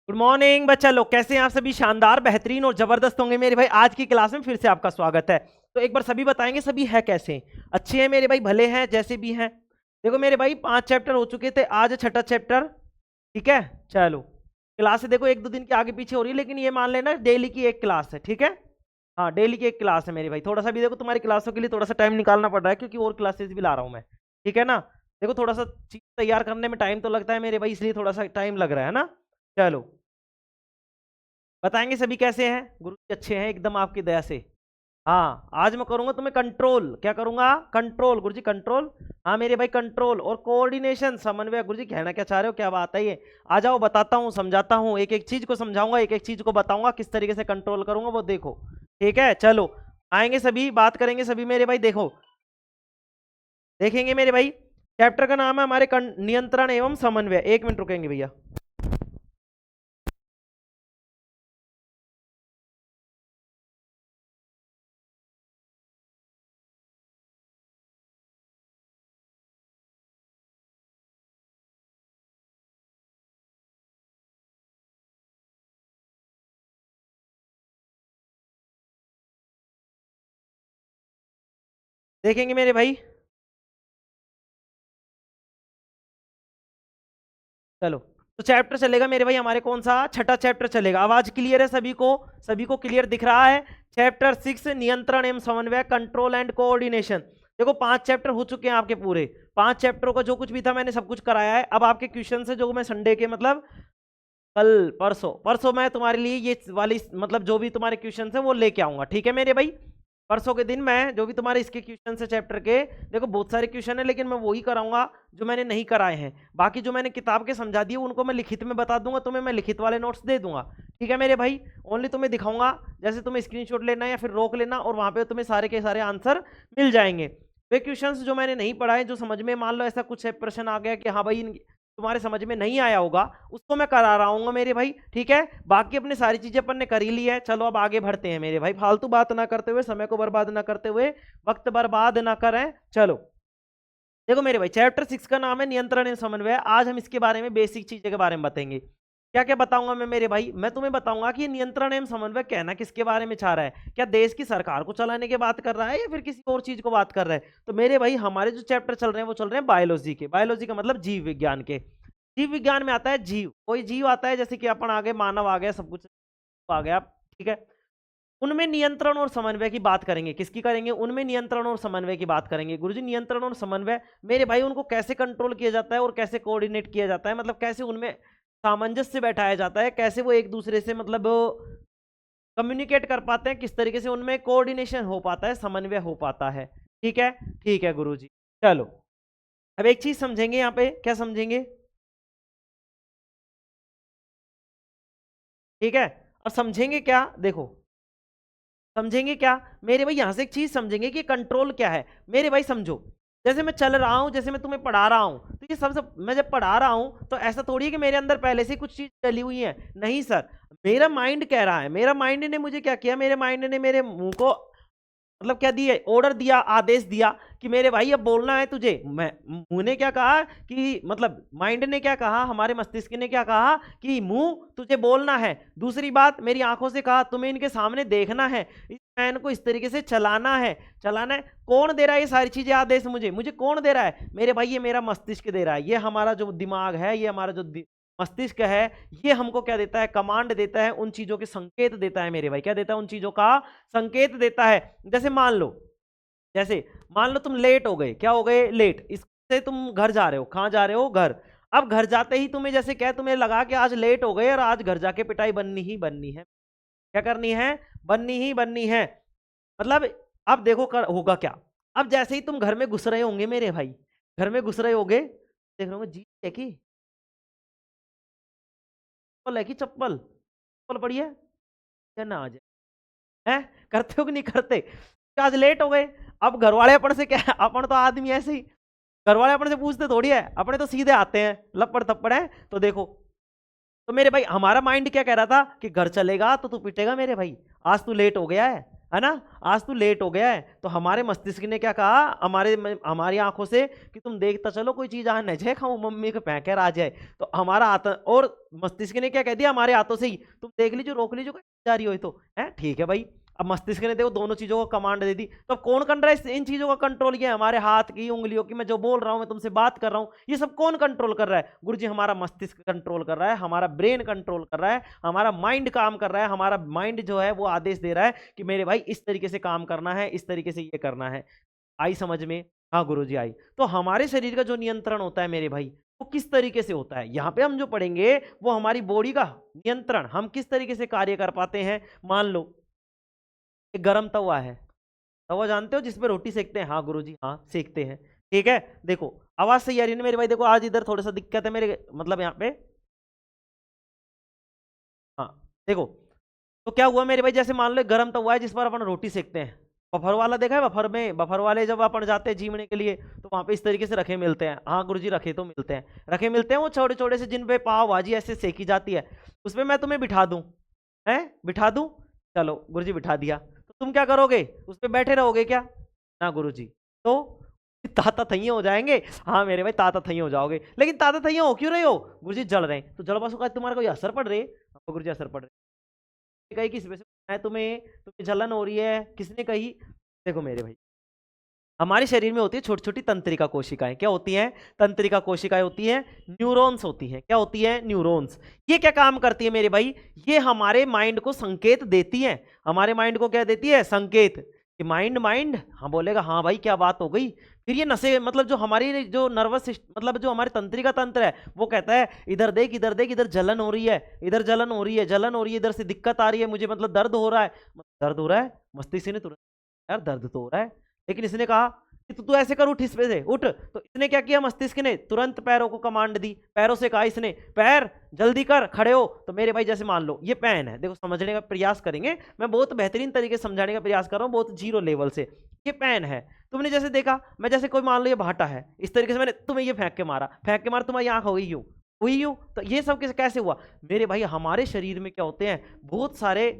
Good morning बच्चा लोग, कैसे हैं आप सभी? शानदार, बेहतरीन और जबरदस्त होंगे मेरे भाई। आज की क्लास में फिर से आपका स्वागत है। तो एक बार सभी बताएंगे सभी है कैसे? अच्छे हैं मेरे भाई, भले हैं जैसे भी हैं। देखो मेरे भाई 5 चैप्टर हो चुके थे, आज छठा चैप्टर। ठीक है, चलो क्लास से देखो 1-2 दिन के आगे पीछे हो रही है, लेकिन ये मान लेना डेली की एक क्लास है। ठीक है, हाँ डेली की एक क्लास है मेरे भाई। थोड़ा सा भी देखो तुम्हारी क्लासों के लिए थोड़ा सा टाइम निकालना पड़ रहा है, क्योंकि और क्लासेस भी ला रहा हूँ मैं। ठीक है ना? देखो थोड़ा सा चीज तैयार करने में टाइम तो लगता है मेरे भाई, इसलिए थोड़ा सा टाइम लग रहा है ना। चलो बताएंगे सभी कैसे हैं? गुरु जी अच्छे हैं एकदम आपकी दया से। हाँ आज मैं करूंगा तुम्हें कंट्रोल। क्या करूंगा? कंट्रोल गुरु जी, कंट्रोल। हाँ मेरे भाई, कंट्रोल और कोऑर्डिनेशन, समन्वय। गुरु जी कहना क्या चाह रहे हो, क्या बात है ये? आ जाओ, बताता हूँ, समझाता हूँ, एक एक चीज को समझाऊंगा, एक एक चीज को बताऊंगा किस तरीके से कंट्रोल करूंगा, वो देखो। ठीक है, चलो आएंगे सभी, बात करेंगे सभी मेरे भाई। देखो देखेंगे मेरे भाई, चैप्टर का नाम है हमारे नियंत्रण एवं समन्वय। 1 मिनट रुकेंगे भैया। देखेंगे मेरे भाई, चलो। तो चैप्टर चलेगा मेरे भाई हमारे, कौन सा? छठा चैप्टर चलेगा। आवाज क्लियर है सभी को? सभी को क्लियर दिख रहा है? चैप्टर 6 नियंत्रण एवं समन्वय, कंट्रोल एंड कोऑर्डिनेशन। देखो 5 चैप्टर हो चुके हैं आपके पूरे। 5 चैप्टरों का जो कुछ भी था मैंने सब कुछ कराया है। अब आपके क्वेश्चन से जो मैं संडे के मतलब कल परसों परसों मैं तुम्हारे लिए ये वाली मतलब जो भी तुम्हारे क्वेश्चन है वो लेके आऊंगा। ठीक है मेरे भाई, परसों के दिन मैं जो भी तुम्हारे इसके क्वेश्चन है चैप्टर के, देखो बहुत सारे क्वेश्चन है लेकिन मैं वही कराऊंगा जो मैंने नहीं कराए हैं। बाकी जो मैंने किताब के समझा दिए उनको मैं लिखित में बता दूंगा तुम्हें, मैं लिखित वाले नोट्स दे दूंगा। ठीक है मेरे भाई, ओनली तुम्हें दिखाऊंगा, जैसे तुम्हें स्क्रीनशॉट लेना या फिर रोक लेना और वहां पे तुम्हें सारे के सारे आंसर मिल जाएंगे। वे क्वेश्चंस जो मैंने नहीं पढ़ाए, जो समझ में मान लो ऐसा कुछ प्रश्न आ गया कि हाँ भाई तुम्हारे समझ में नहीं आया होगा, उसको मैं करा रहा हूँ मेरे भाई। ठीक है, बाकी अपनी सारी चीजें अपन ने कर ही ली है। चलो अब आगे बढ़ते हैं मेरे भाई, फालतू बात ना करते हुए, समय को बर्बाद ना करते हुए, वक्त बर्बाद ना करें। चलो देखो मेरे भाई, चैप्टर 6 का नाम है नियंत्रण एवं समन्वय। आज हम इसके बारे में बेसिक चीजें के बारे में बताएंगे। क्या क्या बताऊंगा मैं मेरे भाई? मैं तुम्हें बताऊंगा कि नियंत्रण एवं समन्वय कहना किसके बारे में चाह रहा है। क्या देश की सरकार को चलाने की बात कर रहा है या फिर किसी और चीज को बात कर रहा है? तो मेरे भाई हमारे जो चैप्टर चल रहे हैं वो चल रहे हैं बायोलॉजी के। बायोलॉजी का मतलब जीव विज्ञान के। जीव विज्ञान में आता है जीव, कोई जीव आता है जैसे कि अपन आ गए, मानव आ गया, सब कुछ आ गया। ठीक है, उनमें नियंत्रण और समन्वय की बात करेंगे। किसकी करेंगे? उनमें नियंत्रण और समन्वय की बात करेंगे। गुरुजी नियंत्रण और समन्वय मेरे भाई, उनको कैसे कंट्रोल किया जाता है और कैसे कोऑर्डिनेट किया जाता है, मतलब कैसे उनमें सामंजस्य बैठाया जाता है, कैसे वो एक दूसरे से मतलब कम्युनिकेट कर पाते हैं, किस तरीके से उनमें कोऑर्डिनेशन हो पाता है, समन्वय हो पाता है। ठीक है, ठीक है गुरुजी। चलो अब एक चीज समझेंगे यहाँ पे, क्या समझेंगे? ठीक है, अब समझेंगे क्या? देखो समझेंगे क्या मेरे भाई, यहां से एक चीज समझेंगे कि कंट्रोल क्या है। मेरे भाई समझो, जैसे मैं चल रहा हूं, जैसे मैं तुम्हें पढ़ा रहा हूं, तो ये सबसे मैं जब पढ़ा रहा हूं तो ऐसा थोड़ी है कि मेरे अंदर पहले से कुछ चीज चली हुई है। नहीं सर, मेरा माइंड कह रहा है, मेरा माइंड ने मुझे क्या किया, मेरे माइंड ने मेरे मुंह को मतलब क्या दिया, ऑर्डर दिया, आदेश दिया कि मेरे भाई अब बोलना है तुझे। मैं मुंह ने क्या कहा कि मतलब माइंड ने क्या कहा, हमारे मस्तिष्क ने क्या कहा कि मुंह तुझे बोलना है। दूसरी बात, मेरी आंखों से कहा तुम्हें इनके सामने देखना है, इस फैन को इस तरीके से चलाना है, चलाना है। कौन दे रहा है ये सारी चीजें आदेश? मुझे मुझे कौन दे रहा है मेरे भाई? ये मेरा मस्तिष्क दे रहा है। ये हमारा जो दिमाग है, ये हमारा जो मस्तिष्क है, ये हमको क्या देता है? कमांड देता है, उन चीजों के संकेत देता है मेरे भाई। क्या देता है? उन चीजों का संकेत देता है। जैसे मान लो तुम लेट हो गए। क्या हो गए? लेट। इससे तुम घर जा रहे हो, कहां जा रहे हो? घर। अब घर जाते ही तुम्हें जैसे क्या, तुम्हें लगा कि आज लेट हो गए और आज घर जाके पिटाई बननी ही बननी है। क्या करनी है? बननी ही बननी है। मतलब अब देखो होगा क्या। अब जैसे ही तुम घर में घुस रहे होंगे मेरे भाई, घर में घुस रहे होगे, देख रहे होंगे जी है कि चप्पल है कि चप्पल चप्पल पड़ी है क्या ना आ जाए है? करते हो कि नहीं करते? आज लेट हो गए। अब घर वाले अपन से क्या अपन तो आदमी ऐसे ही, घर वाले अपन से पूछते थोड़ी है, अपने तो सीधे आते हैं लपड़ थप्पड़ है। तो देखो, तो मेरे भाई हमारा माइंड क्या कह रहा था कि घर चलेगा तो तू पिटेगा मेरे भाई, आज तू लेट हो गया है। है ना, आज तू लेट हो गया है, तो हमारे मस्तिष्क ने क्या कहा हमारी आंखों से कि तुम देखता चलो कोई चीज आ न जाए, खाऊं मम्मी को पैकर आ जाए। तो हमारा हाथ और मस्तिष्क ने क्या कह दिया हमारे हाथों से ही, तुम देख लीजिए रोक लीजिए जा रही हो तो है, ठीक है भाई। अब मस्तिष्क ने देखो दोनों चीजों को कमांड दे दी, तो अब कौन कर रहा है इन चीजों का कंट्रोल? ये हमारे हाथ की उंगलियों की, मैं जो बोल रहा हूं, मैं तुमसे बात कर रहा हूं, ये सब कौन कंट्रोल कर रहा है? गुरुजी हमारा मस्तिष्क कंट्रोल कर रहा है, हमारा ब्रेन कंट्रोल कर रहा है, हमारा माइंड काम कर रहा है। हमारा माइंड जो है वो आदेश दे रहा है कि मेरे भाई इस तरीके से काम करना है, इस तरीके से ये करना है। आई समझ में? हाँ गुरुजी आई। तो हमारे शरीर का जो नियंत्रण होता है मेरे भाई, वो किस तरीके से होता है, यहाँ पे हम जो पढ़ेंगे वो हमारी बॉडी का नियंत्रण, हम किस तरीके से कार्य कर पाते हैं। मान लो एक गरम तवा है, तवा जानते हो जिसपे रोटी सेकते हैं? हाँ गुरुजी हाँ सेकते हैं, ठीक है। देखो आवाज सही आ रही है ना मेरे भाई? देखो आज इधर थोड़ा सा दिक्कत है मेरे, मतलब यहाँ पे, हाँ देखो। तो क्या हुआ मेरे भाई, जैसे मान लो एक गरम तवा है जिस पर अपन रोटी सेकते हैं, बफर वाला देखा है? बफर में, बफर वाले जब अपन जाते हैं जीवने के लिए तो वहां पे इस तरीके से रखे मिलते हैं। हाँ गुरुजी रखे तो मिलते हैं, रखे मिलते हैं वो छोटे छोटे से, जिन पे पाव भाजी ऐसे सेकी जाती है, उसपे मैं तुम्हें बिठा दूं, है बिठा दूं, चलो गुरुजी बिठा दिया, तो तुम क्या करोगे? उस पे बैठे रहोगे क्या? ना गुरुजी। तो ताता थैये हो जाएंगे। हाँ मेरे भाई ताता थैये हो जाओगे, लेकिन ताता थैये हो क्यों रहे हो? गुरुजी जल रहे हैं। तो जल बसों का तुम्हारा कोई असर पड़ रही है? गुरुजी असर पड़ रहा है। कही किस वजह से है तुम्हें, तुम्हें जलन हो रही है, किसने कही? देखो मेरे भाई, हमारे शरीर में होती है छोटी छोटी तंत्रिका कोशिकाएं। क्या होती हैं? तंत्रिका कोशिकाएं होती हैं, न्यूरॉन्स होती हैं। क्या होती है? न्यूरॉन्स। ये क्या काम करती है मेरे भाई? ये हमारे माइंड को संकेत देती है। हमारे माइंड को क्या देती है? संकेत। कि माइंड माइंड हाँ बोलेगा, हाँ भाई क्या बात हो गई। फिर ये नसें, मतलब जो हमारी जो नर्वस सिस्टम, मतलब जो हमारे तंत्रिका तंत्र है, वो कहता है इधर देख इधर देख, इधर जलन हो रही है, इधर जलन हो रही है, जलन हो रही है, इधर से दिक्कत आ रही है मुझे, मतलब दर्द हो रहा है। दर्द हो रहा है, मस्तिष्क ने तुरंत यार दर्द तो हो रहा है, लेकिन इसने कहा कि तू ऐसे कर, उठ इस पे से उठ। तो इसने क्या किया? मस्तिष्क ने तुरंत पैरों को कमांड दी, पैरों से कहा इसने पैर जल्दी कर, खड़े हो। तो मेरे भाई जैसे मान लो ये पेन है, देखो समझने का प्रयास करेंगे, मैं बहुत बेहतरीन तरीके से समझाने का प्रयास कर रहा हूँ, बहुत जीरो लेवल से। ये पेन है, तुमने जैसे देखा, मैं जैसे कोई मान लो ये भाटा है, इस तरीके से मैंने तुम्हें ये फेंक के मारा, तुम्हारी आंख हो गई यूं, हुई यूं। तो ये सब कैसे हुआ मेरे भाई? हमारे शरीर में क्या होते हैं, बहुत सारे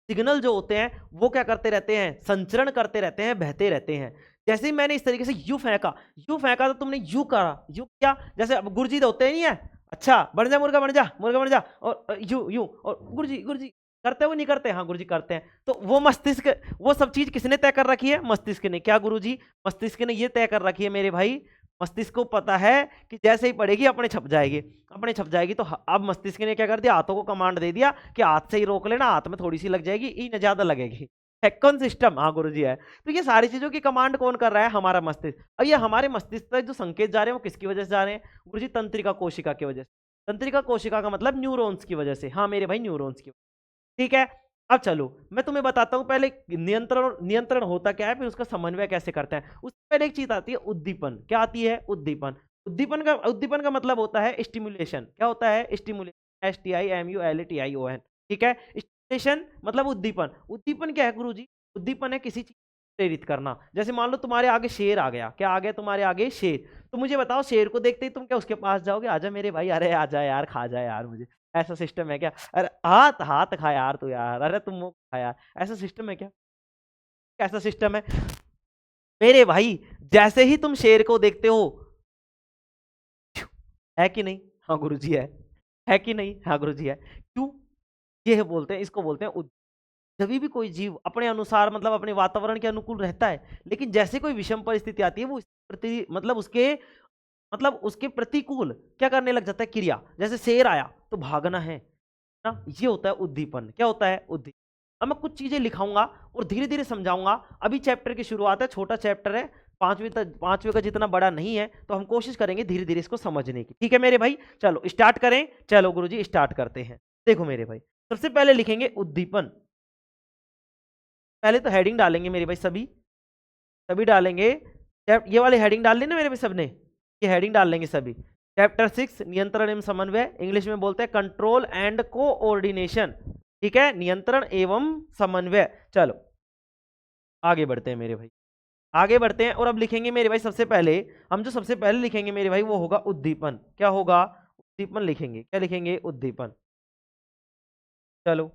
सिग्नल जो होते हैं वो क्या करते रहते हैं? संचरण करते रहते हैं, बहते रहते हैं। जैसे ही मैंने इस तरीके से यू फेंका तो तुमने यू करा, यू क्या? जैसे अब गुरुजी होते नहीं है, अच्छा बन जा मुर्गा, बन जा मुर्गा, बन जा, और यू यू, और गुरुजी गुरुजी करते हो नहीं करते? हाँ गुरुजी करते हैं। तो वो मस्तिष्क, वो सब चीज किसने तय कर रखी है? मस्तिष्क ने। क्या गुरुजी? मस्तिष्क ने ये तय कर रखी है मेरे भाई। मस्तिष्क को पता है कि जैसे ही पड़ेगी अपने छप जाएगी, अपने छप जाएगी। तो अब मस्तिष्क ने क्या कर दिया? हाथों को कमांड दे दिया कि हाथ से ही रोक लेना, हाथ में थोड़ी सी लग जाएगी, इन ज्यादा लगेगी। हैकन सिस्टम, हाँ गुरुजी है। तो ये सारी चीजों की कमांड कौन कर रहा है? हमारा मस्तिष्क। अब ये हमारे मस्तिष्क तक जो संकेत जा रहे हैं वो किसकी वजह से जा रहे हैं? गुरुजी तंत्रिका कोशिका की वजह से। तंत्रिका कोशिका का मतलब न्यूरॉन्स की वजह से। हाँ मेरे भाई न्यूरॉन्स की, ठीक है। अब चलो मैं तुम्हें बताता हूं पहले नियंत्रण, नियंत्रण होता क्या है, फिर उसका समन्वय कैसे करते हैं। उससे पहले एक चीज आती है उद्दीपन। क्या आती है? उद्दीपन। उद्दीपन का मतलब होता है स्टिमुलेशन। क्या होता है? स्टिमुलेशन, STIMULATION, ठीक है। स्टिमुलेशन मतलब उद्दीपन। उद्दीपन क्या है गुरुजी? उद्दीपन है किसी चीज प्रेरित करना। जैसे मान लो तुम्हारे आगे शेर आ गया, क्या आ गया तुम्हारे आगे? शेर। तो मुझे बताओ, शेर को देखते ही तुम क्या उसके पास जाओगे? आजा मेरे भाई, अरे आजा यार, खा जा यार मुझे, ऐसा सिस्टम है क्या? अरे हाथ हाथ खा यार तू यार, अरे तुम मुंह खा यार, ऐसा सिस्टम है क्या? कैसा सिस्टम है मेरे भाई? जैसे ही तुम शेर को देखते हो, है कि नहीं? हाँ गुरुजी है कि नहीं? हाँ गुरुजी है। क्यों? ये बोलते हैं, इसको बोलते हैं जब भी कोई जीव अपने अनुसार, मतलब अपने वातावरण के अनुकूल रहता है, लेकिन जैसे कोई विषम परिस्थिति आती है वो प्रति, मतलब उसके प्रतिकूल क्या करने लग जाता है? क्रिया। जैसे शेर आया तो भागना है ना, ये होता है उद्दीपन। क्या होता है? उद्दीपन। अब मैं कुछ चीजें लिखाऊंगा और धीरे धीरे समझाऊंगा। अभी चैप्टर की शुरुआत है, छोटा चैप्टर है, पांचवें का जितना बड़ा नहीं है, तो हम कोशिश करेंगे धीरे धीरे इसको समझने की, ठीक है मेरे भाई। चलो स्टार्ट करें, चलो गुरुजी स्टार्ट करते हैं। देखो मेरे भाई, सबसे पहले लिखेंगे उद्दीपन। पहले तो हेडिंग डालेंगे मेरे भाई, सभी सभी डालेंगे। ये वाले हेडिंग डाल लेना मेरे भाई सबने, ये हेडिंग डाल लेंगे सभी। चैप्टर 6 नियंत्रण एवं समन्वय, इंग्लिश में बोलते हैं कंट्रोल एंड कोऑर्डिनेशन, ठीक है, नियंत्रण एवं समन्वय। चलो आगे बढ़ते हैं मेरे भाई, आगे बढ़ते हैं। और अब लिखेंगे मेरे भाई सबसे पहले, हम जो सबसे पहले लिखेंगे मेरे भाई वो होगा उद्दीपन। क्या होगा? उद्दीपन लिखेंगे। क्या लिखेंगे? उद्दीपन। चलो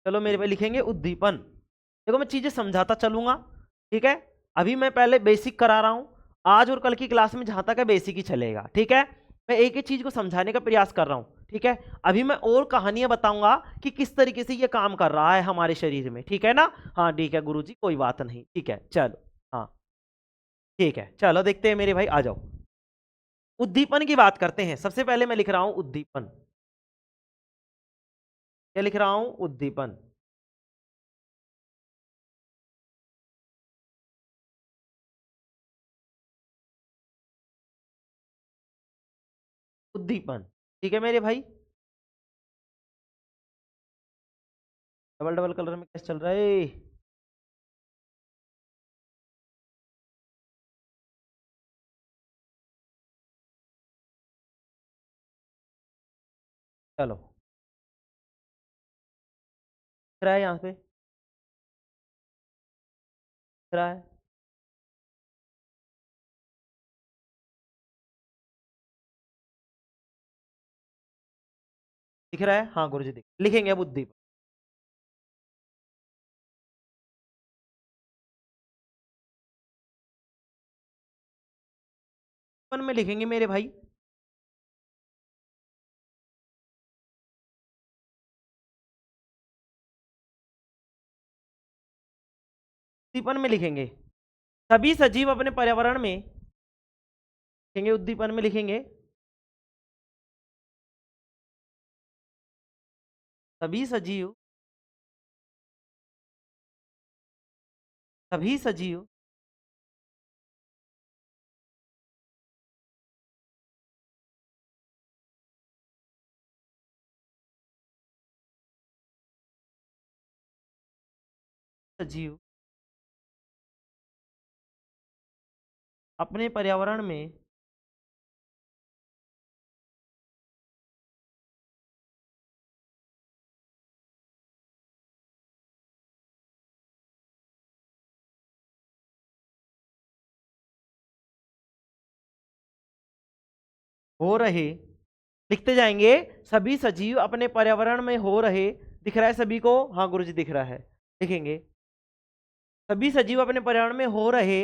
चलो मेरे भाई लिखेंगे उद्दीपन। देखो मैं चीजें समझाता चलूंगा, ठीक है। अभी मैं पहले बेसिक करा रहा हूं, आज और कल की क्लास में जहां तक है बेसिक ही चलेगा, ठीक है। मैं एक एक चीज को समझाने का प्रयास कर रहा हूं, ठीक है। अभी मैं और कहानियां बताऊंगा कि किस तरीके से ये काम कर रहा है हमारे शरीर में, ठीक है ना। हाँ ठीक है गुरुजी, कोई बात नहीं, ठीक है चलो। हाँ ठीक है, चलो देखते हैं मेरे भाई, आ जाओ। उद्दीपन की बात करते हैं। सबसे पहले मैं लिख रहा हूं उद्दीपन। क्या लिख रहा हूं? उद्दीपन। उद्दीपन, ठीक है मेरे भाई। डबल डबल कलर में कैसे चल रहा है? चलो दिख रहा है यहाँ पे? दिख रहा है? दिख रहा है? हाँ गुरुजी दिख, लिखेंगे अब उद्दीपन। उद्दीपन में लिखेंगे मेरे भाई, उद्दीपन में लिखेंगे सभी सजीव अपने पर्यावरण में, लिखेंगे उद्दीपन में लिखेंगे सभी सजीव, सभी सजीव सजीव अपने पर्यावरण में हो रहे, लिखते जाएंगे सभी सजीव अपने पर्यावरण में हो रहे, दिख रहा है सभी को? हाँ गुरुजी दिख रहा है, लिखेंगे सभी सजीव अपने पर्यावरण में हो रहे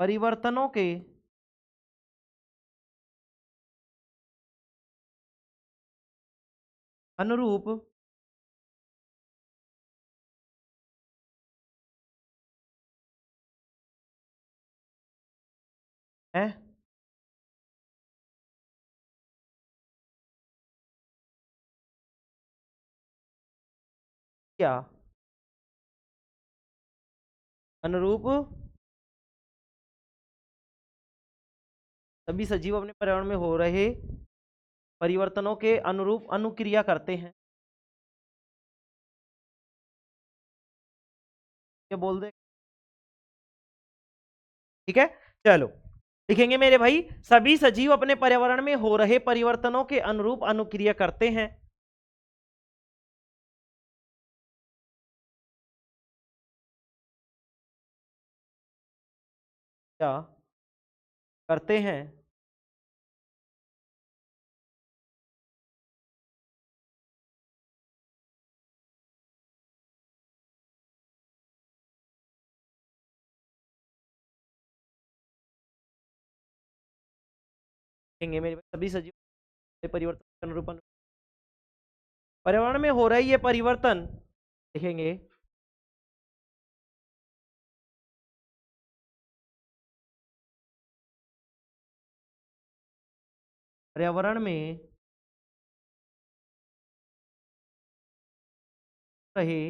परिवर्तनों के अनुरूप है, क्या अनुरूप सभी सजीव अपने पर्यावरण में हो रहे परिवर्तनों के अनुरूप अनुक्रिया करते हैं। क्या बोल दे, ठीक है। चलो लिखेंगे मेरे भाई सभी सजीव अपने पर्यावरण में हो रहे परिवर्तनों के अनुरूप अनुक्रिया करते हैं। क्या करते हैं? लिखेंगे मेरे भाई सभी सजीव परिवर्तन के अनुरूप पर्यावरण में हो रही है परिवर्तन, लिखेंगे पर्यावरण में रहे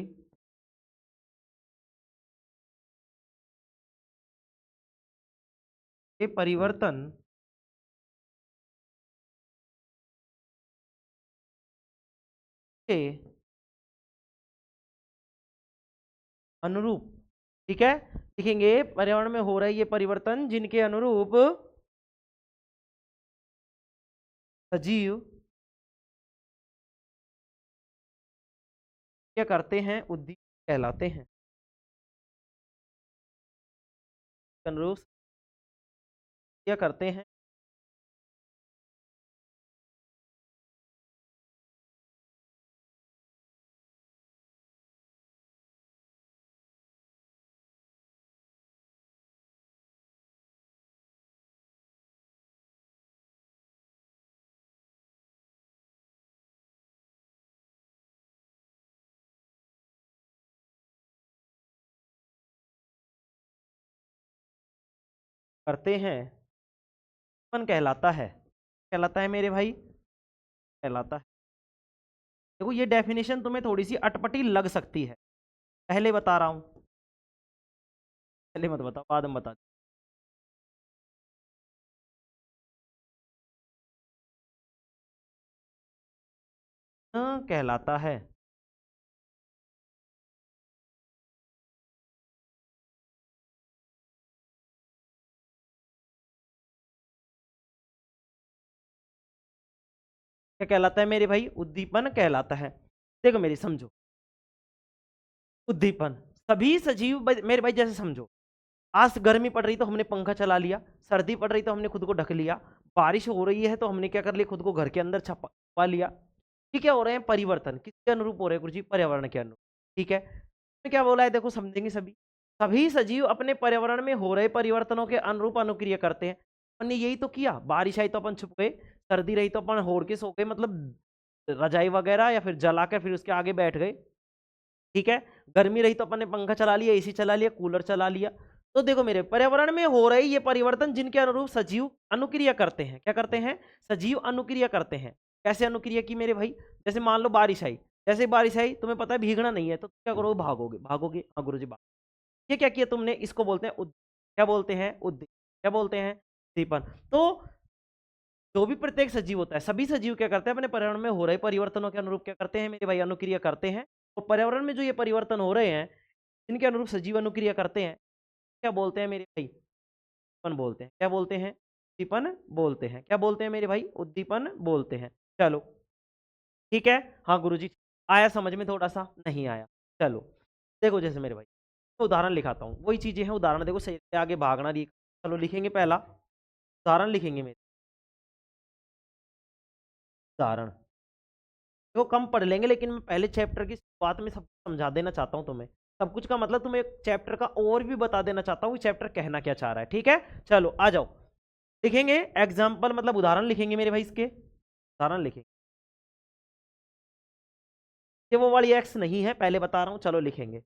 ये परिवर्तन के अनुरूप, ठीक है। लिखेंगे पर्यावरण में हो रही ये परिवर्तन जिनके अनुरूप सजीव क्या करते हैं, उद्दीपन कहलाते हैं। अनुरूप क्या करते हैं, करते हैं, उद्दीपन कहलाता है। कहलाता है मेरे भाई, कहलाता है। देखो ये डेफिनेशन तुम्हें थोड़ी सी अटपटी लग सकती है, पहले बता रहा हूं, पहले मत बताओ, बाद में बता। कहलाता है। क्या कहलाता है मेरे भाई, उद्दीपन कहलाता है। देखो मेरी समझो, उद्दीपन सभी सजीव मेरे भाई जैसे समझो, आज गर्मी पड़ रही तो हमने पंखा चला लिया, सर्दी पड़ रही तो हमने खुद को ढक लिया, बारिश हो रही है तो हमने क्या कर लिया, खुद को घर के अंदर छपा लिया। ये क्या हो रहे हैं, परिवर्तन किसके अनुरूप हो रहे हैं गुरु जी, पर्यावरण के अनुरूप। ठीक है, तो क्या बोला है, देखो समझेंगे सभी, सभी सजीव अपने पर्यावरण में हो रहे परिवर्तनों के अनुरूप अनुक्रिया करते हैं। अपन ने यही तो किया, बारिश आई तो अपन छुप गए, सर्दी रही तो अपन होड़ के सो गए, मतलब रजाई वगैरह या फिर जलाकर फिर उसके आगे बैठ गए। ठीक है, गर्मी रही तो अपन ने पंखा चला लिया, एसी चला लिया, कूलर चला लिया। तो देखो मेरे पर्यावरण में हो रहे ये परिवर्तन जिनके अनुरूप सजीव अनुक्रिया करते हैं, क्या करते हैं, सजीव अनुक्रिया करते हैं। कैसे अनुक्रिया की मेरे भाई, जैसे मान लो बारिश आई, जैसे बारिश आई तुम्हें पता है भीगना नहीं है तो क्या करोगे, भागोगे, भागोगे, हाँ गुरु जी भाग। ये क्या किया तुमने, इसको बोलते हैं क्या बोलते हैं, क्या बोलते हैं, उद्दीपन। तो जो भी प्रत्येक सजीव होता है, सभी सजीव क्या करते हैं, अपने पर्यावरण में हो रहे परिवर्तनों के अनुरूप क्या करते हैं मेरे भाई, अनुक्रिया करते हैं। तो पर्यावरण में जो ये परिवर्तन हो रहे हैं, जिनके अनुरूप सजीव अनुक्रिया करते हैं, क्या बोलते हैं मेरे भाई, उद्दीपन बोलते हैं। क्या बोलते हैं, उद्दीपन बोलते हैं। क्या बोलते हैं मेरे भाई, उद्दीपन बोलते हैं। चलो ठीक है, हाँ गुरुजी आया समझ में, थोड़ा सा नहीं आया। चलो देखो जैसे मेरे भाई उदाहरण लिखाता हूँ, वही चीजें हैं, उदाहरण देखो सही से आगे भागना दी। चलो लिखेंगे, पहला उदाहरण लिखेंगे मेरे, उदाहरण देखो कम पढ़ लेंगे, लेकिन मैं पहले चैप्टर की शुरुआत में सब समझा देना चाहता हूँ तुम्हें। सब कुछ का मतलब तुम्हें एक चैप्टर का और भी बता देना चाहता हूँ, चैप्टर कहना क्या चाह रहा है। ठीक है, चलो आ जाओ, लिखेंगे एग्जाम्पल, मतलब उदाहरण लिखेंगे मेरे भाई, इसके उदाहरण लिखेंगे। ये वो वाली एक्स नहीं है, पहले बता रहा हूँ, चलो लिखेंगे।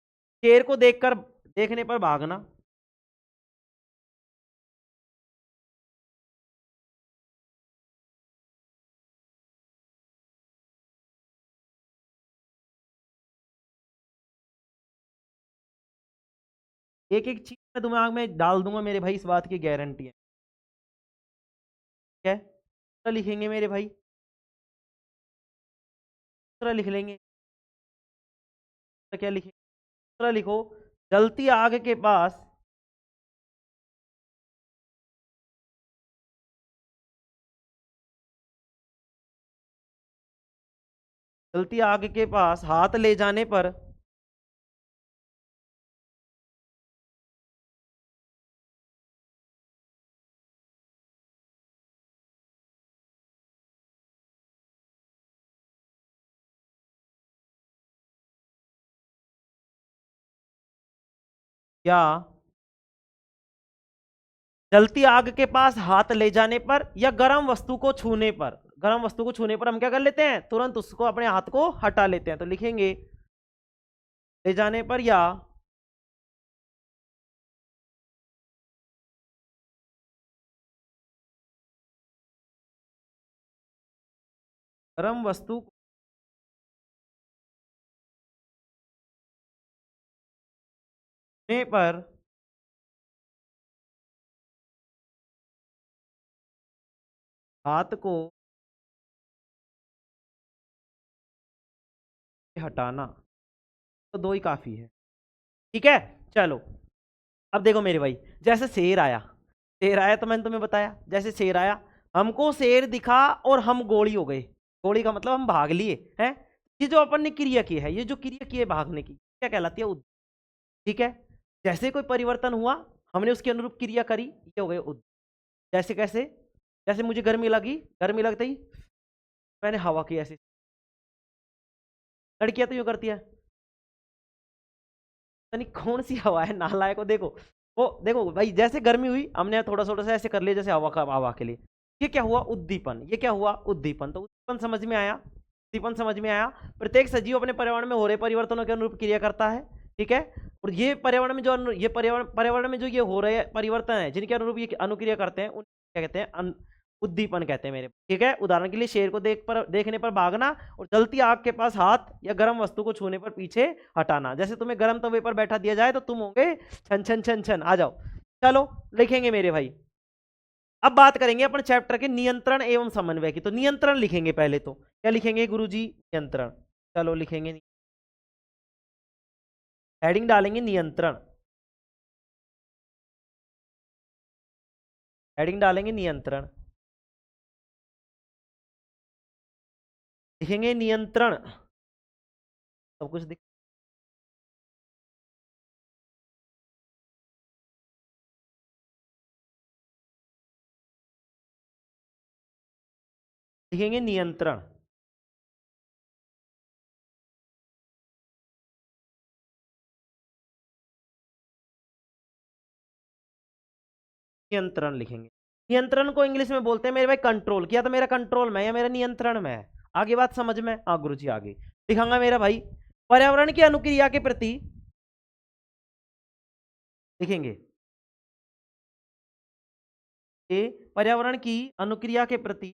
शेर को देखकर, देखने पर भागना, एक एक चीज मैं दिमाग में डाल दूंगा मेरे भाई, इस बात की गारंटी है। ठीक है, दूसरा लिखेंगे मेरे भाई, दूसरा लिख लेंगे, दूसरा क्या लिखेंगे, दूसरा लिखो, जलती आग के पास, जलती आग के पास हाथ ले जाने पर, या जलती आग के पास हाथ ले जाने पर, या गर्म वस्तु को छूने पर। गर्म वस्तु को छूने पर हम क्या कर लेते हैं, तुरंत उसको अपने हाथ को हटा लेते हैं। तो लिखेंगे ले जाने पर या गर्म वस्तु को छूने पर हाथ को हटाना। तो दो ही काफी है। ठीक है, चलो अब देखो मेरे भाई, जैसे शेर आया, शेर आया तो मैंने तुम्हें बताया, जैसे शेर आया, हमको शेर दिखा और हम गोली हो गए। गोली का मतलब हम भाग लिए हैं, ये जो अपन ने क्रिया की है, ये जो क्रिया की है भागने की, क्या कहलाती है? उद्दीपन। ठीक है, जैसे कोई परिवर्तन हुआ, हमने उसके अनुरूप क्रिया करी, ये हो गए उद्दीपन। जैसे कैसे? जैसे मुझे गर्मी लगी, गर्मी लगते ही मैंने हवा की ऐसी, लड़कियां तो यूं करती है, नहीं कौन सी हवा है नालायक को। देखो वो, देखो भाई, जैसे गर्मी हुई हमने थोड़ा थोड़ा सा ऐसे कर लिया जैसे हवा का, हवा के लिए। ये क्या हुआ? उद्दीपन। ये क्या हुआ? उद्दीपन। तो उद्दीपन समझ में आया, उद्दीपन समझ में आया। प्रत्येक सजीव अपने पर्यावरण में हो रहे परिवर्तनों के अनुरूप क्रिया करता है। ठीक है, और ये पर्यावरण में जो ये पर्यावरण में जो ये हो रहे परिवर्तन है, जिनके अनुरूप ये अनुक्रिया करते हैं, उन क्या कहते हैं? उद्दीपन कहते हैं मेरे। ठीक है, उदाहरण के लिए शेर को देखने पर भागना, और जलती आग के पास हाथ या गर्म वस्तु को छूने पर पीछे हटाना। जैसे तुम्हें गर्म तवे पर बैठा दिया जाए तो तुम होंगे छन छन छन छन, आ जाओ। चलो लिखेंगे मेरे भाई। अब बात करेंगे अपन चैप्टर के नियंत्रण एवं समन्वय की। तो नियंत्रण लिखेंगे पहले। तो क्या लिखेंगे गुरुजी? नियंत्रण। चलो लिखेंगे, हेडिंग डालेंगे नियंत्रण, हेडिंग डालेंगे नियंत्रण, लिखेंगे नियंत्रण, सब कुछ लिखेंगे नियंत्रण। नियंत्रण लिखेंगे। नियंत्रण को इंग्लिश में बोलते हैं मेरे भाई कंट्रोल। किया तो मेरा कंट्रोल में या मेरा नियंत्रण में है? आगे बात समझ में? हाँ गुरु जी आगे लिखाऊंगा मेरा भाई। पर्यावरण की अनुक्रिया के प्रति लिखेंगे, ये पर्यावरण की अनुक्रिया के प्रति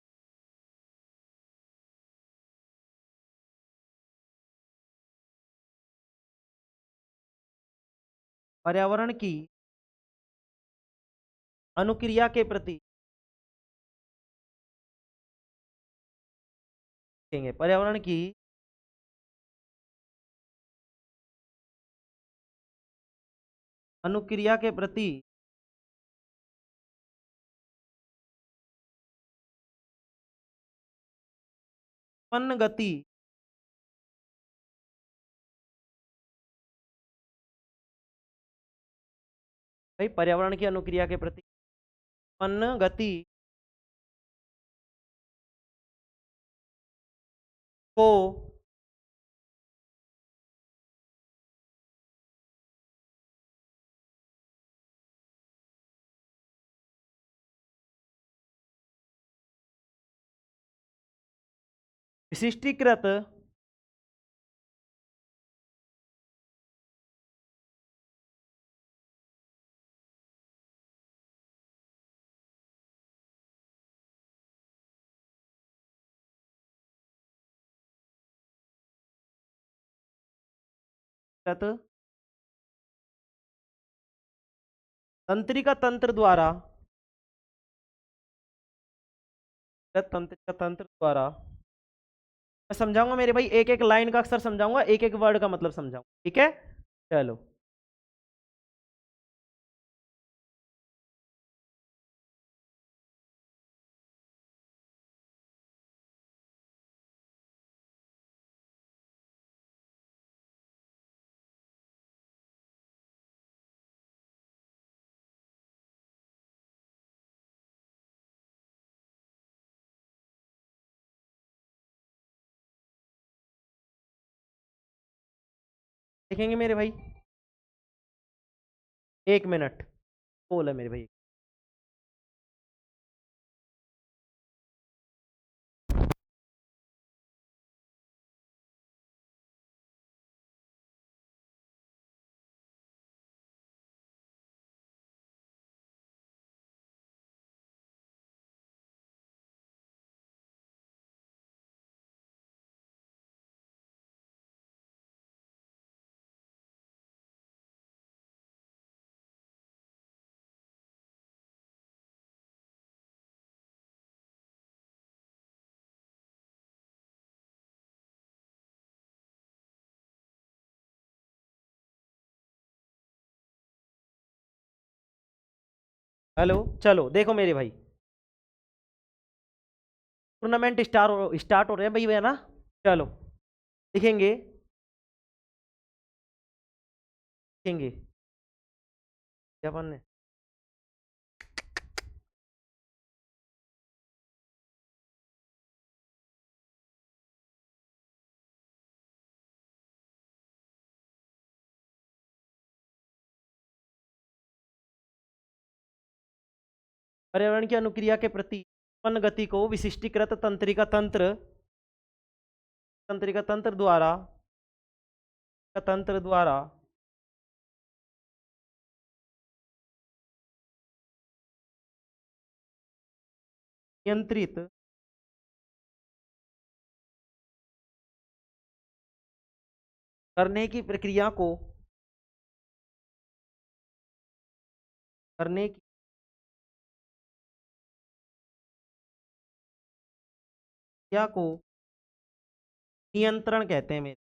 पर्यावरण की अनुक्रिया के प्रति लिखेंगे, पर्यावरण की अनुक्रिया के प्रति उत्पन्न गति भाई, पर्यावरण की अनुक्रिया के प्रति उत्पन्न गति को विशिष्टीकृत तंत्रिका तंत्र द्वारा, तंत्रिका तंत्र द्वारा मैं समझाऊंगा मेरे भाई, एक एक लाइन का अक्सर समझाऊंगा, एक एक वर्ड का मतलब समझाऊंगा। ठीक है, चलो देखेंगे मेरे भाई, 1 मिनट बोल है मेरे भाई। हेलो, चलो देखो मेरे भाई, टूर्नामेंट स्टार्ट हो रहे हैं भाई, है ना? चलो लिखेंगे लिखेंगे क्या अपन ने पर्यावरण की अनुक्रिया के प्रति उत्पन्न गति को विशिष्टीकृत तंत्रिका तंत्र द्वारा नियंत्रित करने की प्रक्रिया को करने की क्रिया को नियंत्रण कहते हैं मेरे।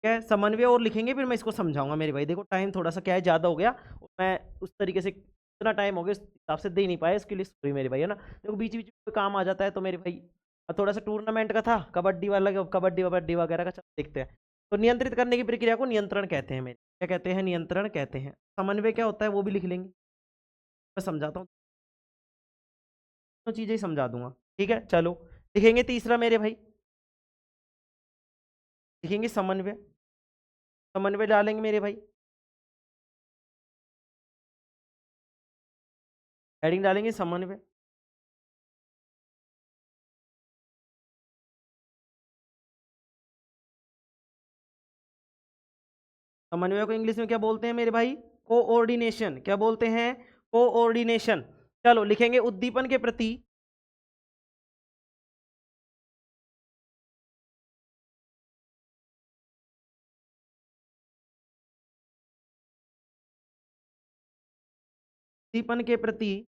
क्या है समन्वय और लिखेंगे, फिर मैं इसको समझाऊंगा मेरे भाई। देखो टाइम थोड़ा सा क्या है ज़्यादा हो गया, और मैं उस तरीके से इतना टाइम हो गया उस हिसाब से दे नहीं पाया, इसके लिए सॉरी मेरे भाई, है ना। देखो बीच बीच में काम आ जाता है तो मेरे भाई। थोड़ा सा टूर्नामेंट का था, कबड्डी वाला, कबड्डी वबड्डी वगैरह का, चलो देखते हैं। तो नियंत्रित करने की प्रक्रिया को नियंत्रण कहते हैं मेरे। क्या कहते हैं? नियंत्रण कहते हैं। समन्वय क्या होता है वो भी लिख लेंगे, मैं समझाता हूँ, तो चीज़ें ही समझा दूंगा। ठीक है चलो, लिखेंगे तीसरा मेरे भाई, लिखेंगे समन्वय। समन्वय डालेंगे मेरे भाई, हेडिंग डालेंगे समन्वय। समन्वय को इंग्लिश में क्या बोलते हैं मेरे भाई? कोऑर्डिनेशन। क्या बोलते हैं? कोऑर्डिनेशन। चलो लिखेंगे उद्दीपन के प्रति उद्दीपन के प्रति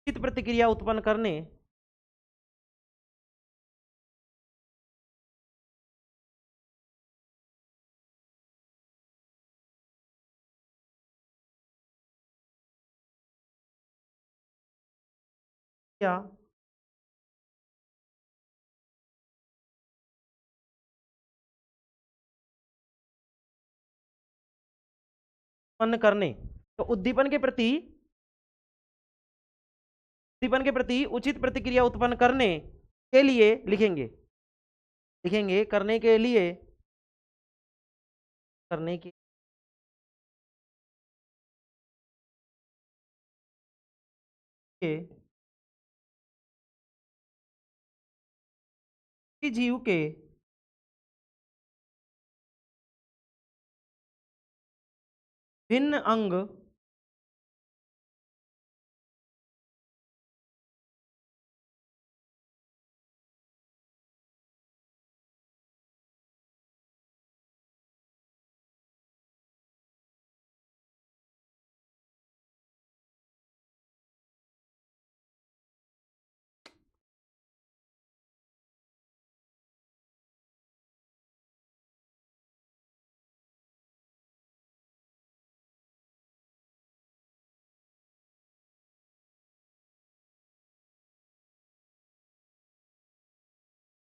उचित प्रतिक्रिया उत्पन्न करने या उत्पन्न करने। तो उद्दीपन के प्रति उचित प्रतिक्रिया उत्पन्न करने के लिए लिखेंगे, करने के लिए, करने के जीव के भिन्न अंग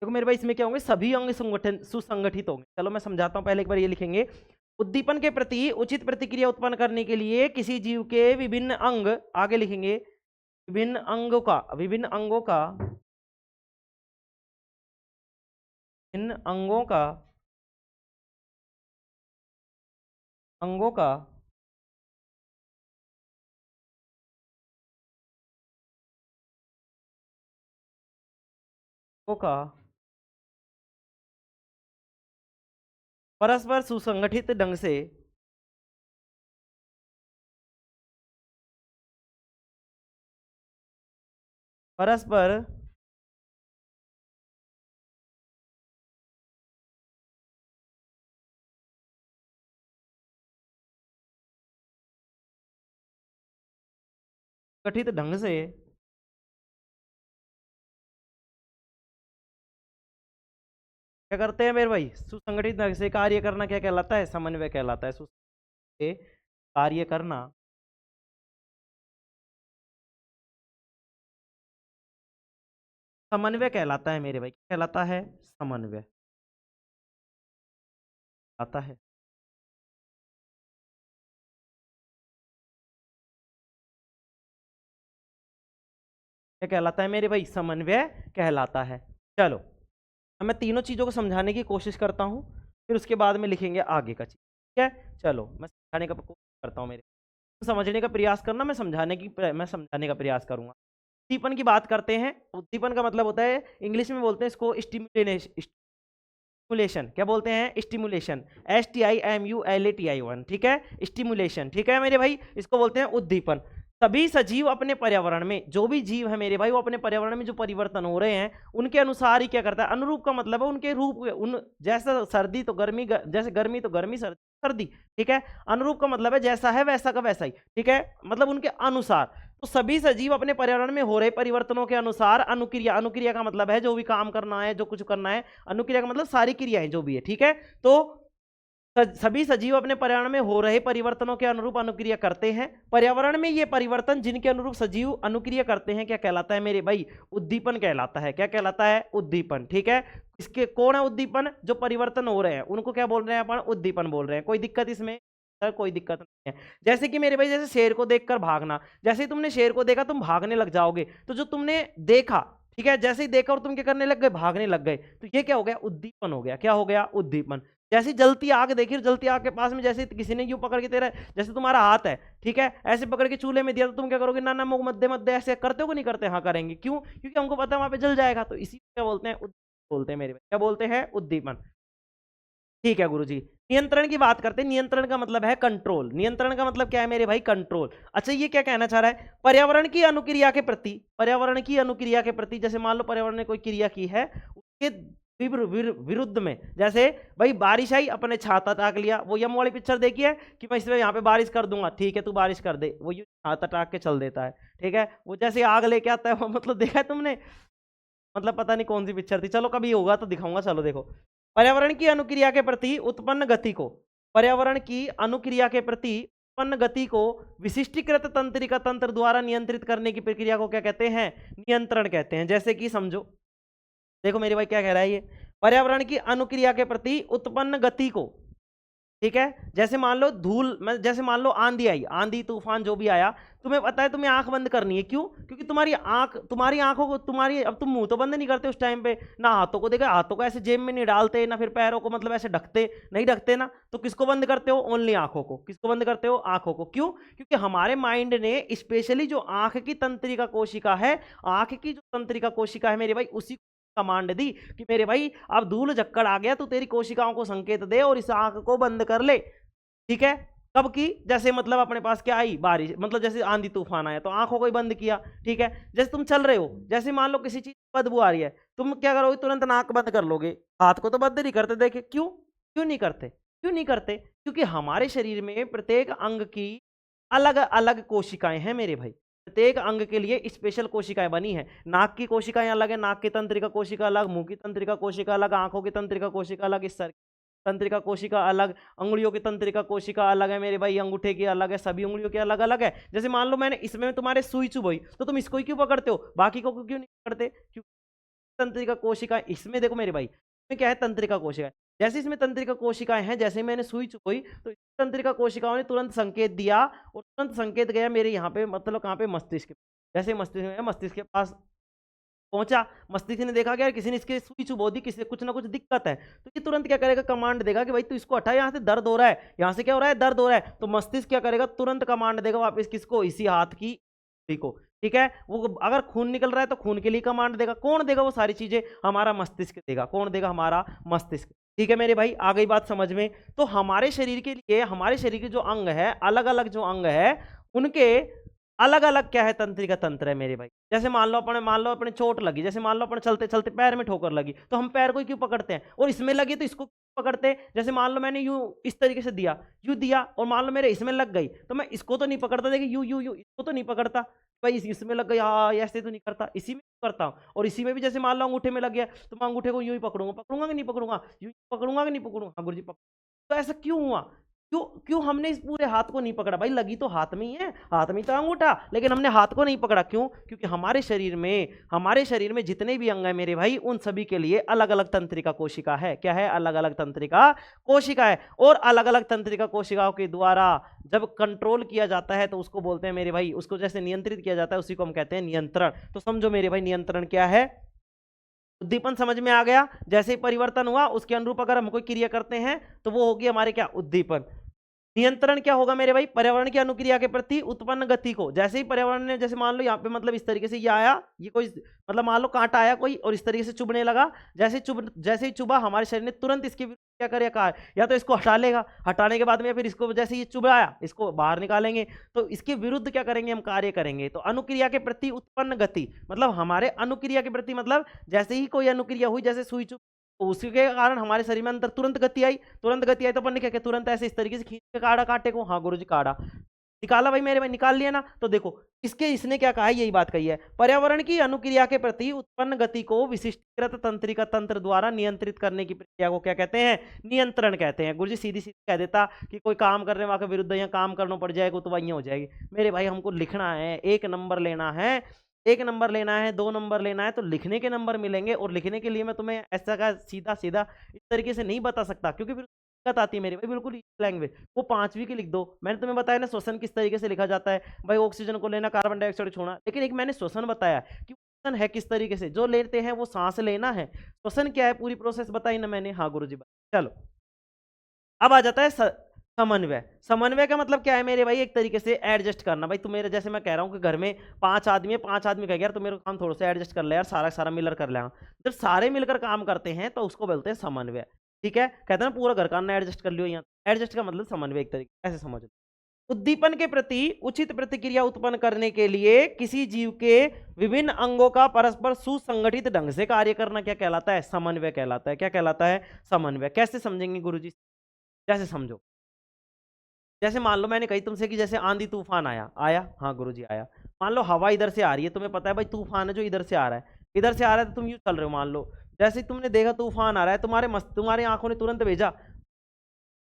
देखो मेरे भाई इसमें क्या होंगे, सभी अंग संगठन सुसंगठित होंगे। चलो मैं समझाता हूँ, पहले एक बार ये लिखेंगे। उद्दीपन के प्रति उचित प्रतिक्रिया उत्पन्न करने के लिए किसी जीव के विभिन्न अंग, आगे लिखेंगे विभिन्न अंगों का परस्पर सुसंगठित ढंग से परस्पर गठित ढंग से क्या करते हैं मेरे भाई? सुसंगठित ढंग से कार्य करना क्या कहलाता है? समन्वय कहलाता है। से कार्य करना समन्वय कहलाता है मेरे भाई। क्या कहलाता है? समन्वय आता है। क्या कहलाता है मेरे भाई? समन्वय कहलाता है। चलो, अब मैं तीनों चीजों को समझाने की कोशिश करता हूँ, फिर उसके बाद में लिखेंगे आगे का चीज। ठीक है, चलो मैं समझाने का कोशिश करता हूँ। मेरे समझने का प्रयास करना, मैं समझाने का प्रयास करूंगा। उद्दीपन की बात करते हैं। उद्दीपन का मतलब होता है, इंग्लिश में बोलते हैं इसको स्टिमुलेशन। क्या बोलते हैं? स्टिमुलेशन। STIMULATION। ठीक है, स्टिमुलेशन। ठीक है मेरे भाई, इसको बोलते हैं उद्दीपन। सभी सजीव अपने पर्यावरण में, जो भी जीव है मेरे भाई, वो अपने पर्यावरण में जो परिवर्तन हो रहे हैं उनके अनुसार ही क्या करता है? अनुरूप का मतलब है उनके रूप, उन जैसा सर्दी तो गर्मी, जैसे गर्मी तो गर्मी, सर्दी सर्दी। ठीक है, अनुरूप का मतलब है जैसा है वैसा का वैसा ही। ठीक है, मतलब उनके अनुसार। तो सभी सजीव अपने पर्यावरण में हो रहे परिवर्तनों के अनुसार अनुक्रिया, अनुक्रिया का मतलब है जो भी काम करना है, जो कुछ करना है। अनुक्रिया का मतलब सारी क्रियाएं जो भी है। ठीक है, तो सभी सजीव अपने पर्यावरण में हो रहे परिवर्तनों के अनुरूप अनुक्रिया करते हैं। पर्यावरण में ये परिवर्तन जिनके अनुरूप सजीव अनुक्रिया करते हैं क्या कहलाता है मेरे भाई? उद्दीपन कहलाता है। क्या कहलाता है? उद्दीपन। ठीक है, इसके कौन है उद्दीपन? जो परिवर्तन हो रहे हैं उनको क्या बोल रहे हैं अपन? उद्दीपन बोल रहे हैं। कोई दिक्कत इसमें? सर कोई दिक्कत नहीं है। जैसे कि मेरे भाई, जैसे शेर को देखकर भागना, जैसे ही तुमने शेर को देखा तुम भागने लग जाओगे। तो जो तुमने देखा, ठीक है, जैसे ही देखा और तुम क्या करने लग गए? भागने लग गए। तो ये क्या हो गया? उद्दीपन हो गया। क्या हो गया? उद्दीपन। जैसी जलती आग देखी, जलती आग के पास में जैसे किसी ने यूं पकड़ के तेरा, जैसे तुम्हारा हाथ है, ठीक है, ऐसे पकड़ के चूल्हे में दिया, तो तुम क्या करोगे? ना ना मुंह मध्य मध्य ऐसे करते हो कि नहीं करते? हाँ करेंगे। क्यों? क्योंकि हमको पता है वहां पे जल जाएगा। तो इसी को क्या बोलते हैं? बोलते हैं मेरे भाई। क्या बोलते हैं? उद्दीपन। ठीक है गुरुजी। नियंत्रण की बात करते हैं। नियंत्रण का मतलब है कंट्रोल। नियंत्रण का मतलब क्या है मेरे भाई? कंट्रोल। अच्छा, ये क्या कहना चाह रहा है? पर्यावरण की अनुक्रिया के प्रति, पर्यावरण की अनुक्रिया के प्रति, जैसे मान लो पर्यावरण ने कोई क्रिया की है, उसके विरुद्ध में, जैसे भाई बारिश आई, अपने छाता टाक लिया। वो यम वाली पिक्चर देखी है कि मैं इसमें यहाँ पे बारिश कर दूंगा, ठीक है तू बारिश कर दे, वो छाता टाक के चल देता है। ठीक है, वो जैसे आग लेके आता है वो, मतलब देखा है तुमने? मतलब पता नहीं कौन सी पिक्चर थी, चलो कभी होगा तो दिखाऊंगा। चलो देखो, पर्यावरण की अनुक्रिया के प्रति उत्पन्न गति को, पर्यावरण की अनुक्रिया के प्रति उत्पन्न गति को विशिष्टीकृत तंत्रिका तंत्र द्वारा नियंत्रित करने की प्रक्रिया को क्या कहते हैं? नियंत्रण कहते हैं। जैसे कि समझो, देखो मेरे भाई क्या कह रहा है ये, पर्यावरण की अनुक्रिया के प्रति उत्पन्न गति को, ठीक है, जैसे मान लो धूल, जैसे मान लो आंधी आई, आंधी तूफान जो भी आया, तुम्हें पता है तुम्हें आंख बंद करनी है। क्यों? क्योंकि तुम्हारी आंखों को, तुम्हारी, अब तुम मुंह तो बंद नहीं करते उस टाइम पे, ना हाथों को, देखा हाथों को ऐसे जेब में नहीं डालते, ना फिर पैरों को मतलब ऐसे ढकते, नहीं ढकते ना। तो किसको बंद करते हो? ओनली आंखों को। किसको बंद करते हो? आंखों को। क्यों? क्योंकि हमारे माइंड ने स्पेशली जो आंख की तंत्रिका कोशिका है, आंख की जो तंत्रिका कोशिका है मेरे भाई, उसी कमांड दी कि मेरे भाई अब धूल झक्कड़ आ गया तो तेरी कोशिकाओं को संकेत दे और इस आंख को बंद कर ले। ठीक है, कब की? जैसे मतलब अपने पास क्या आई? बारिश, मतलब जैसे आंधी तूफान आया तो आंखों को ही बंद किया। ठीक है, जैसे तुम चल रहे हो, जैसे मान लो किसी चीज की बदबू आ रही है, तुम क्या करोगे? तुरंत नाक बंद कर लोगे, हाथ को तो बंद नहीं करते। देखे क्यों? क्यों नहीं करते? क्यों नहीं करते? क्योंकि हमारे शरीर में प्रत्येक अंग की अलग अलग कोशिकाएं हैं मेरे भाई। प्रत्येक अंग के लिए स्पेशल कोशिकाएं बनी है। नाक की कोशिकाएं अलग है, नाक की तंत्रिका कोशिका अलग, मुंह की तंत्रिका कोशिका अलग, आंखों की तंत्रिका कोशिका अलग, इस सर तंत्रिका कोशिका अलग, अंगुलियों की तंत्रिका कोशिका अलग है मेरे भाई, अंगूठे की अलग है, सभी उंगलियों की अलग अलग है। जैसे मान लो मैंने इसमें तुम्हारे सुई चुभोई, तो तुम इसको ही क्यों पकड़ते हो? बाकी को क्यों नहीं पकड़ते? क्योंकि तंत्रिका कोशिका इसमें, देखो मेरे भाई, इसमें क्या है? तंत्रिका कोशिका। जैसे इसमें तंत्रिका कोशिकाएं हैं, जैसे मैंने सुई चुभोई तो तंत्रिका कोशिकाओं ने तुरंत संकेत दिया, और तुरंत संकेत गया मेरे यहाँ पे, मतलब कहाँ पे? मस्तिष्क। जैसे मस्तिष्क में, मस्तिष्क के पास पहुंचा, मस्तिष्क ने देखा कि यार किसी ने इसके सुई चुभो दी, किसी कुछ ना कुछ दिक्कत है, तो ये तुरंत क्या करेगा? कमांड देगा कि भाई तू इसको हटा, यहाँ से दर्द हो रहा है, यहाँ से क्या हो रहा है? दर्द हो रहा है। तो मस्तिष्क क्या करेगा? तुरंत कमांड देगा वापस किसको? इसी हाथ की उंगली को। ठीक है, वो अगर खून निकल रहा है तो खून के लिए कमांड देगा। कौन देगा वो सारी चीजें? हमारा मस्तिष्क देगा। कौन देगा? हमारा मस्तिष्क। ठीक है मेरे भाई, आ गई बात समझ में? तो हमारे शरीर के लिए, हमारे शरीर के जो अंग है, अलग अलग जो अंग है, उनके अलग अलग क्या है? तंत्रिका तंत्र है मेरे भाई। जैसे मान लो अपने चोट लगी, जैसे मान लो अपने चलते चलते पैर में ठोकर लगी, तो हम पैर को क्यों पकड़ते हैं? और इसमें लगी तो इसको पकड़ते हैं। जैसे मान लो मैंने यूं इस तरीके से दिया, यूं दिया, और मान लो मेरे इसमें लग गई, तो मैं इसको तो नहीं पकड़ता, देखिए यू यू यू, इसको तो नहीं पकड़ता भाई, इसमें लग गई, हाँ ऐसे तो नहीं करता, इसी में करता हूँ। और इसी में भी जैसे मान लो अंगूठे में लग गया, तो मैं अंगूठे को यूं ही पकड़ूंगा, पकड़ूंगा कि नहीं पकड़ूंगा? यूं पकड़ूंगा कि नहीं पकड़ूंगा? हाँ गुरु जी पकड़। तो ऐसा क्यों हुआ? क्यों क्यों हमने इस पूरे हाथ को नहीं पकड़ा? भाई लगी तो हाथ में ही है, हाथ में तो अंगूठा, लेकिन हमने हाथ को नहीं पकड़ा। क्यों? क्योंकि हमारे शरीर में जितने भी अंग है मेरे भाई, उन सभी के लिए अलग अलग तंत्रिका कोशिका है। क्या है? अलग अलग तंत्रिका कोशिका है। और अलग अलग तंत्रिका कोशिकाओं के द्वारा जब कंट्रोल किया जाता है तो उसको बोलते हैं मेरे भाई, उसको जैसे नियंत्रित किया जाता है उसी को हम कहते हैं नियंत्रण। तो समझो मेरे भाई, नियंत्रण क्या है? उद्दीपन समझ में आ गया? जैसे ही परिवर्तन हुआ उसके अनुरूप अगर हम कोई क्रिया करते हैं तो वो होगी हमारे क्या? उद्दीपन। नियंत्रण क्या होगा मेरे भाई? पर्यावरण की अनुक्रिया के प्रति उत्पन्न गति को, जैसे ही पर्यावरण ने, जैसे मान लो यहाँ पे मतलब इस तरीके से ये आया, ये कोई मतलब मान लो कांटा आया कोई और इस तरीके से चुभने लगा, जैसे ही चुभा हमारे शरीर ने तुरंत इसके विरुद्ध क्या करेगा? या तो इसको हटा लेगा, हटाने के बाद में फिर इसको जैसे ये चुभाया इसको बाहर निकालेंगे, तो इसके विरुद्ध क्या करेंगे? हम कार्य करेंगे। तो अनुक्रिया के प्रति उत्पन्न गति मतलब हमारे अनुक्रिया के प्रति मतलब जैसे ही कोई अनुक्रिया हुई, जैसे सुई चुभ, तो उसके कारण हमारे शरीर में अंदर तुरंत गति आई, तुरंत गति आई तो अपन ने क्या किया? तुरंत ऐसे इस तरीके से खींच के काढ़ा कांटे को। हाँ गुरुजी काढ़ा निकाला भाई मेरे भाई, निकाल लिया ना। तो देखो इसने क्या कहा है? यही बात कही है, पर्यावरण की अनुक्रिया के प्रति उत्पन्न गति को विशिष्टकृत तंत्रिका तंत्र द्वारा नियंत्रित करने की प्रक्रिया को क्या कहते हैं? नियंत्रण कहते हैं। गुरुजी सीधी सीधी कह देता कि कोई काम करने वाले के विरुद्ध या काम करना पड़ जाएगा तो वही हो जाएगी। मेरे भाई हमको लिखना है, 1 नंबर लेना है, 1 नंबर लेना है, 2 नंबर लेना है, तो लिखने के नंबर मिलेंगे। और लिखने के लिए मैं तुम्हें ऐसा का सीधा सीधा इस तरीके से नहीं बता सकता, क्योंकि फिर दिक्कत आती है मेरे भाई, बिल्कुल लैंग्वेज। वो 5वीं की लिख दो। मैंने तुम्हें बताया ना श्वसन किस तरीके से लिखा जाता है भाई, ऑक्सीजन को लेना, कार्बन डाइऑक्साइड छोड़ना। लेकिन एक मैंने श्वसन बताया कि श्वसन है किस तरीके से, जो लेते हैं वो सांस लेना है। श्वसन क्या है पूरी प्रोसेस बताई ना मैंने। हाँ गुरुजी चलो अब आ जाता है समन्वय। समन्वय का मतलब क्या है मेरे भाई? एक तरीके से एडजस्ट करना। भाई तुम मेरे जैसे मैं कह रहा हूँ कि घर में 5 आदमी है, 5 आदमी कह गया यार तो मेरे को काम थोड़ा सा एडजस्ट कर ले यार, सारा सारा मिलकर कर लेगा। जब सारे मिलकर काम करते हैं तो उसको बोलते हैं समन्वय। ठीक है? कहते हैं ना पूरा घर का ना एडजस्ट कर लियो, यहाँ एडजस्ट का मतलब समन्वय एक तरीके ऐसे समझ लो। उद्दीपन के प्रति उचित प्रतिक्रिया उत्पन्न करने के लिए किसी जीव के विभिन्न अंगों का परस्पर सुसंगठित ढंग से कार्य करना क्या कहलाता है? समन्वय कहलाता है। क्या कहलाता है? समन्वय। कैसे समझेंगे गुरुजी? जैसे समझो, जैसे मान लो मैंने कही तुमसे कि जैसे आंधी तूफान आया, आया हाँ गुरुजी आया। मान लो हवा इधर से आ रही है, तुम्हें पता है भाई तूफान है जो इधर से आ रहा है, इधर से आ रहा है तो तुम यूं चल रहे हो। मान लो जैसे ही तुमने देखा तूफान आ रहा है, तुम्हारी आंखों ने तुरंत भेजा,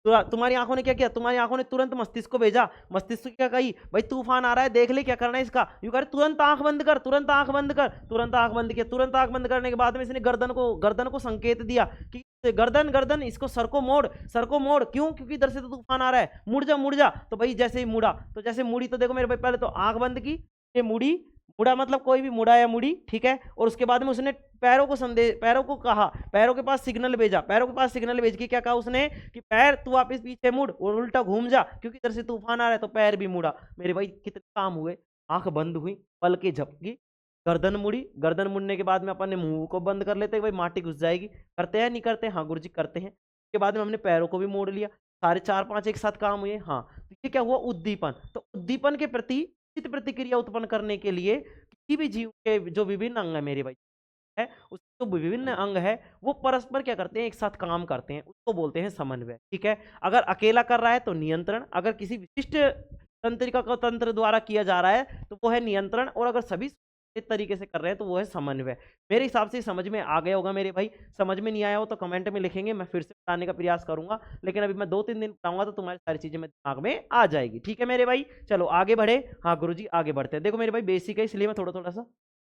तुम्हारी आंखों ने क्या किया? तुम्हारी आंखों ने तुरंत मस्तिष्क को भेजा। मस्तिष्क क्या कही? भाई तूफान आ रहा है, देख ले क्या करना है इसका। यू कर तुरंत आंख बंद कर, तुरंत आंख बंद कर, तुरंत आंख बंद किया। तुरंत आंख बंद करने के बाद में इसने गर्दन को संकेत दिया कि गर्दन गर्दन इसको सर को मोड़, सर को मोड़। क्यों? क्योंकि इधर से तो तूफान आ रहा है, मुड़ जा मुड़ जा। तो भाई जैसे ही मुड़ा, तो जैसे मुड़ी तो देखो मेरे भाई पहले तो आंख बंद की, ये मुड़ी, मुड़ा मतलब कोई भी मुड़ा या मुड़ी, ठीक है। और उसके बाद में उसने पैरों को कहा, पैरों के पास सिग्नल भेजा, पैरों के पास सिग्नल भेज के क्या कहा उसने कि पैर तू वापस पीछे मुड़ और उल्टा घूम जा, क्योंकि इधर से तूफान आ रहा है। तो पैर भी मुड़ा। मेरे भाई कितने काम हुए? आंख बंद हुई, पल के झपकी, गर्दन मुड़ी, गर्दन मुड़ने के बाद में अपन ने मुंह को बंद कर लेते भाई माटी घुस जाएगी। करते हैं नहीं करते? हाँ गुरुजी करते हैं। उसके बाद में हमने पैरों को भी मोड़ लिया। सारे 4-5 एक साथ काम हुए। हाँ तो ये क्या हुआ? उद्दीपन। तो उद्दीपन के प्रति उचित प्रतिक्रिया उत्पन्न करने के लिए किसी भी जीव के जो विभिन्न अंग है मेरे भाई है, उसके जो विभिन्न अंग है वो परस्पर क्या करते हैं? एक साथ काम करते हैं, उसको बोलते हैं समन्वय। ठीक है? अगर अकेला कर रहा है तो नियंत्रण, अगर किसी विशिष्ट तंत्रिका का तंत्र द्वारा किया जा रहा है तो वो है नियंत्रण, और अगर सभी इस तरीके से कर रहे हैं तो वो है समन्वय। मेरे हिसाब से समझ में आ गया होगा मेरे भाई। समझ में नहीं आया हो तो कमेंट में लिखेंगे, मैं फिर से बताने का प्रयास करूंगा। लेकिन अभी मैं 2-3 दिन बताऊंगा तो तुम्हारी सारी चीजें मेरे दिमाग में आ जाएगी। ठीक है मेरे भाई? चलो आगे बढ़े। हाँ गुरुजी आगे बढ़ते हैं। देखो मेरे भाई बेसिक है इसलिए मैं थोड़ा थोड़ा सा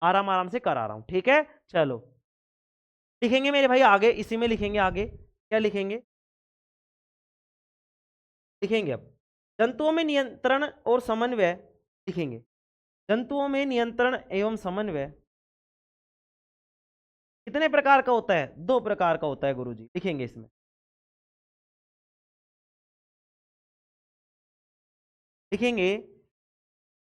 आराम आराम से करा रहा हूँ। ठीक है? चलो लिखेंगे मेरे भाई आगे, इसी में लिखेंगे आगे। क्या लिखेंगे? लिखेंगे अब जंतुओं में नियंत्रण और समन्वय लिखेंगे। जंतुओं में नियंत्रण एवं समन्वय कितने प्रकार का होता है? 2 प्रकार का होता है गुरुजी, लिखेंगे इसमें। लिखेंगे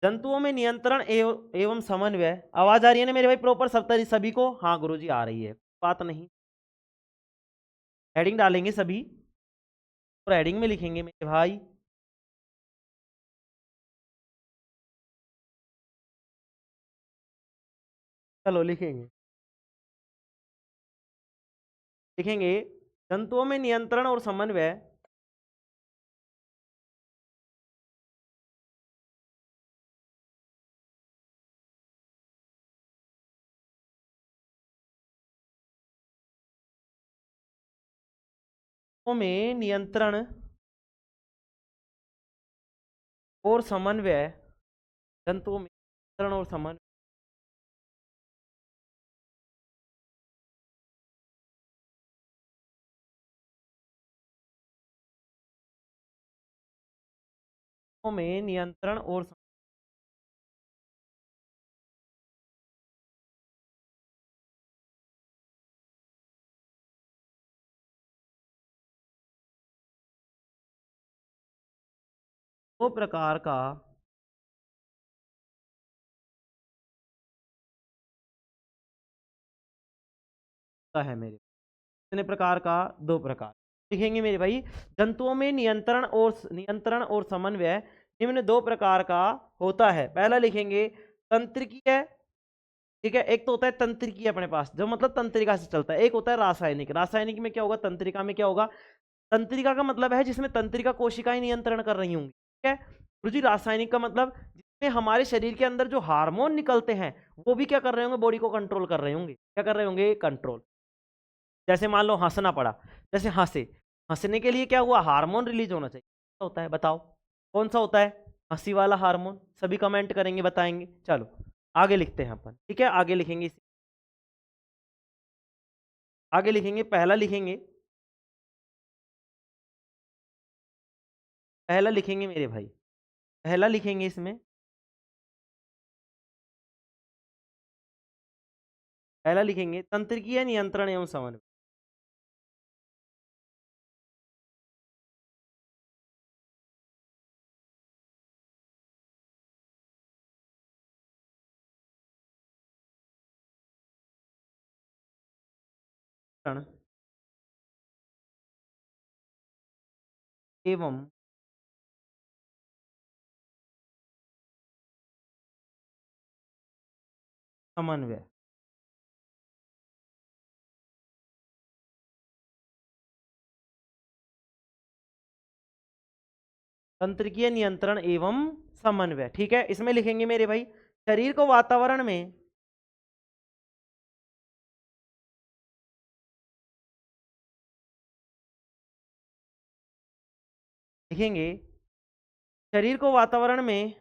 जंतुओं में नियंत्रण एवं समन्वय। आवाज आ रही है ना मेरे भाई प्रॉपर सब तरी सभी को? हाँ गुरुजी आ रही है, बात नहीं। हेडिंग डालेंगे सभी और हेडिंग में लिखेंगे मेरे भाई चलो लिखेंगे, लिखेंगे जंतुओं में नियंत्रण और समन्वय में नियंत्रण और समन्वय, जंतुओं में नियंत्रण और समन्वय में नियंत्रण और दो प्रकार का होता है मेरे, कितने प्रकार का, दो प्रकार लिखेंगे मेरे भाई। जंतुओं में नियंत्रण और समन्वय निम्न दो प्रकार का होता है। पहला लिखेंगे तंत्रिकीय, ठीक है। एक तो होता है तंत्रिकीय अपने पास, जो मतलब तंत्रिका से चलता है। एक होता है रासायनिक। रासायनिक में क्या होगा, तंत्रिका में क्या होगा, तंत्रिका का मतलब है जिसमें तंत्रिका कोशिकाएं नियंत्रण कर रही होंगी, ठीक है। गुरु जी रासायनिक का मतलब जिसमें हमारे शरीर के अंदर जो हार्मोन निकलते हैं वो भी क्या कर रहे होंगे, बॉडी को कंट्रोल कर रहे होंगे। क्या कर रहे होंगे, कंट्रोल। जैसे मान लो हंसना पड़ा, जैसे हंसने के लिए क्या हुआ, हार्मोन रिलीज होना चाहिए। क्या होता है बताओ, कौन सा होता है, हंसी वाला हार्मोन। सभी कमेंट करेंगे, बताएंगे। चलो आगे लिखते हैं अपन, ठीक है। आगे लिखेंगे, आगे लिखेंगे, पहला लिखेंगे, पहला लिखेंगे मेरे भाई, पहला लिखेंगे इसमें, पहला लिखेंगे तंत्रिकीय नियंत्रण एवं समन्वय। एवं समन्वय। तंत्रिकीय नियंत्रण एवं समन्वय, ठीक है। इसमें लिखेंगे मेरे भाई, शरीर को वातावरण में, लिखेंगे शरीर को वातावरण में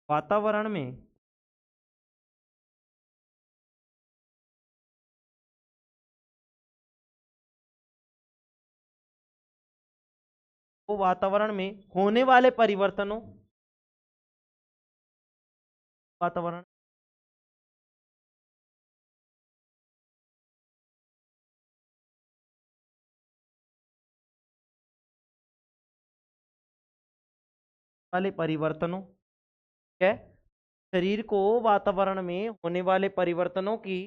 वातावरण में वो वातावरण में होने वाले परिवर्तनों, वातावरण वाले परिवर्तनों, ठीक है। शरीर को वातावरण में होने वाले परिवर्तनों की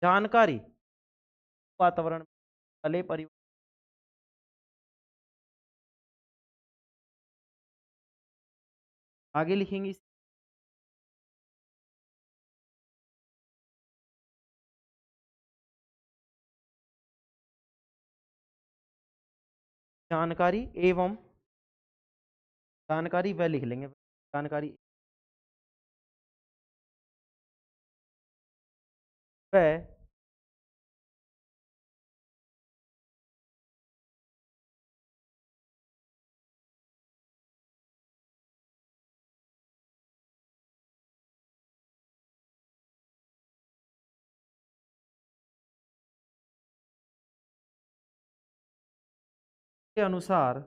जानकारी, वातावरण वाले परिवर्तन, आगे लिखेंगे जानकारी एवं, जानकारी वह लिख लेंगे, जानकारी वह के अनुसार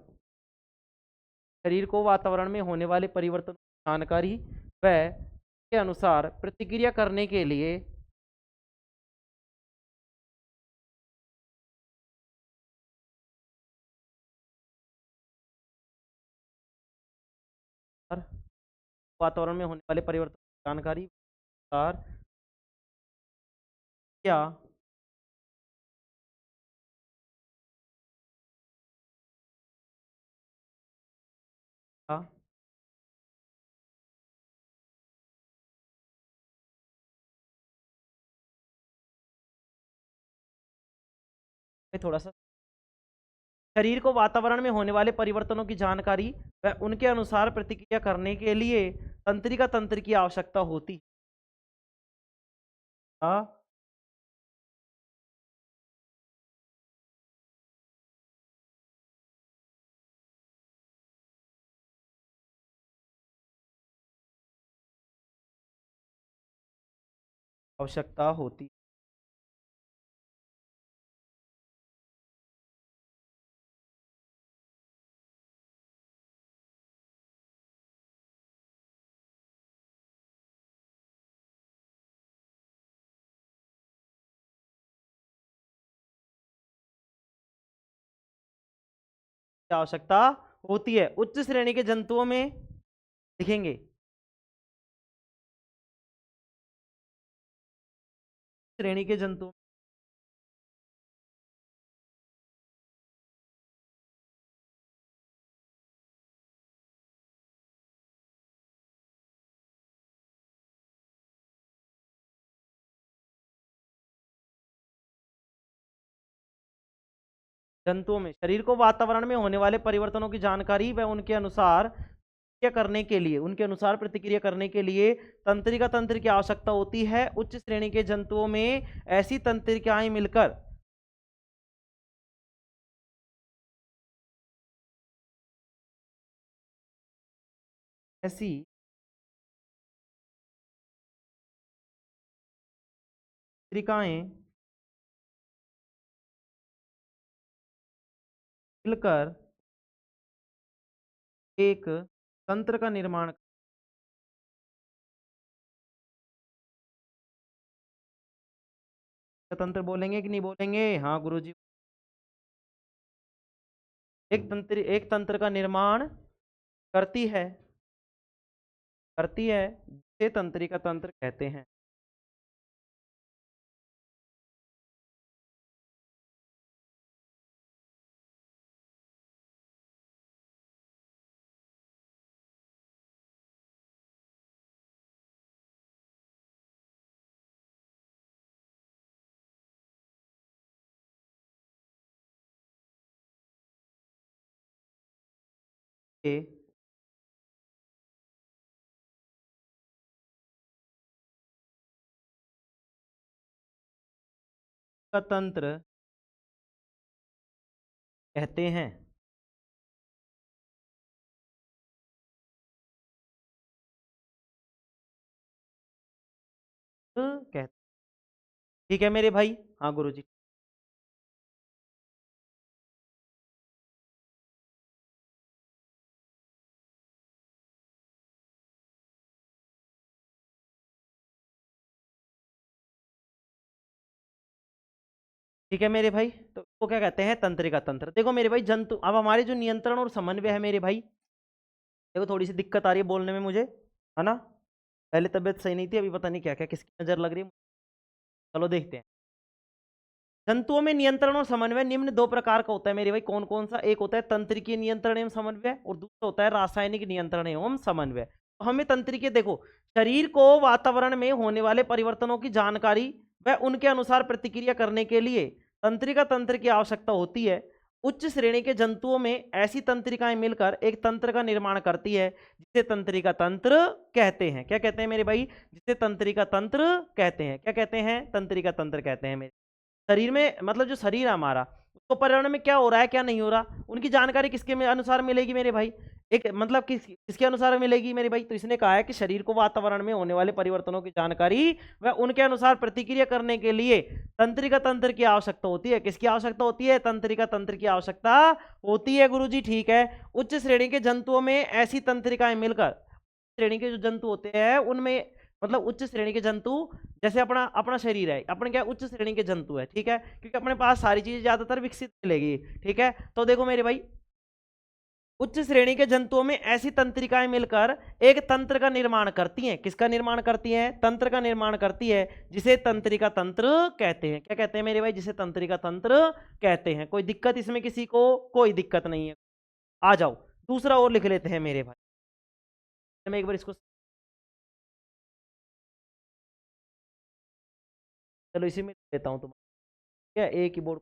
शरीर को वातावरण में होने वाले परिवर्तन की जानकारी व के अनुसार प्रतिक्रिया करने के लिए वातावरण में होने वाले परिवर्तन की जानकारी अनुसार क्या थोड़ा सा शरीर को वातावरण में होने वाले परिवर्तनों की जानकारी व उनके अनुसार प्रतिक्रिया करने के लिए तंत्रिका तंत्र की आवश्यकता होती है। आवश्यकता होती आवश्यकता होती है। उच्च श्रेणी के जंतुओं में दिखेंगे श्रेणी के जंतु जंतुओं में शरीर को वातावरण में होने वाले परिवर्तनों की जानकारी व उनके अनुसार प्रतिक्रिया करने के लिए तंत्रिका तंत्र की आवश्यकता होती है। उच्च श्रेणी के जंतुओं में ऐसी तंत्रिकाएं मिलकर ऐसी तंत्रिकाएं मिलकर एक तंत्र का निर्माण तंत्र बोलेंगे कि नहीं बोलेंगे? हाँ गुरुजी। एक तंत्र का निर्माण करती है जिसे तंत्रिका तंत्र कहते हैं। ये का तंत्र कहते हैं। कहते ठीक है मेरे भाई। हाँ गुरुजी। ठीक है मेरे भाई, तो वो क्या कहते हैं? तंत्रिका तंत्र। देखो मेरे भाई, जंतु अब हमारे जो नियंत्रण और समन्वय है मेरे भाई, देखो थोड़ी सी दिक्कत आ रही है बोलने में मुझे, है ना? पहले तबीयत सही नहीं थी, अभी पता नहीं क्या क्या किसकी नजर लग रही है। चलो देखते हैं। जंतुओं में नियंत्रण और समन्वय निम्न दो प्रकार का होता है मेरे भाई। कौन कौन सा? एक होता है तंत्रिकीय नियंत्रण एवं समन्वय और दूसरा होता है रासायनिक नियंत्रण एवं समन्वय। तो हमें तंत्रिकीय, देखो शरीर को वातावरण में होने वाले परिवर्तनों की जानकारी व उनके अनुसार प्रतिक्रिया करने के लिए तंत्रिका तंत्र की आवश्यकता होती है। उच्च श्रेणी के जंतुओं में ऐसी तंत्रिकाएं मिलकर एक तंत्र का निर्माण करती है जिसे तंत्रिका तंत्र कहते हैं। क्या कहते हैं मेरे भाई? जिसे तंत्रिका तंत्र कहते हैं। क्या कहते हैं? तंत्रिका तंत्र कहते हैं मेरे शरीर में, मतलब जो शरीर है हमारा, उसको पर्यावरण में क्या हो रहा है क्या नहीं हो रहा, उनकी जानकारी किसके अनुसार मिलेगी मेरे भाई? एक मतलब किसके अनुसार मिलेगी मेरे भाई? तो इसने कहा है कि शरीर को वातावरण में होने वाले परिवर्तनों की जानकारी व उनके अनुसार प्रतिक्रिया करने के लिए तंत्रिका तंत्र की आवश्यकता होती है। किसकी आवश्यकता होती है? तंत्रिका तंत्र की आवश्यकता होती है गुरुजी। ठीक है। उच्च श्रेणी के जंतुओं में ऐसी तंत्रिकाएं मिलकर, श्रेणी के जो जंतु होते हैं उनमें, मतलब उच्च श्रेणी के जंतु, जैसे अपना अपना शरीर है, अपने क्या उच्च श्रेणी के जंतु है, ठीक है, क्योंकि अपने पास सारी चीजें ज्यादातर विकसित मिलेगी। ठीक है। तो देखो मेरे भाई, उच्च श्रेणी के जंतुओं में ऐसी तंत्रिकाएं मिलकर एक तंत्र का निर्माण करती हैं। किसका निर्माण करती हैं? तंत्र का निर्माण करती है, जिसे तंत्रिका तंत्र कहते हैं। क्या कहते हैं मेरे भाई? जिसे तंत्रिका तंत्र कहते हैं। कोई दिक्कत इसमें किसी को? कोई दिक्कत नहीं है। आ जाओ, दूसरा और लिख लेते हैं मेरे भाई। मैं एक बार इसको, चलो इसी में लेता हूं तुम्हारा, क्या एक ही बोर्ड।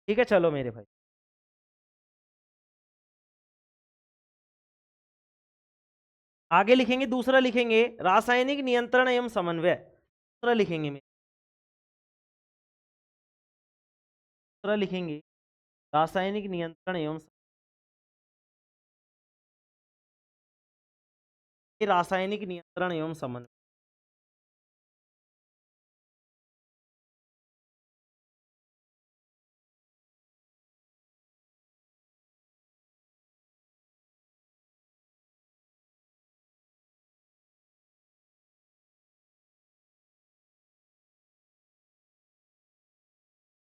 ठीक है, चलो मेरे भाई आगे लिखेंगे। दूसरा लिखेंगे रासायनिक नियंत्रण एवं समन्वय। दूसरा लिखेंगे दूसरा लिखेंगे रासायनिक नियंत्रण एवं रासायनिक नियंत्रण एवं समन्वय।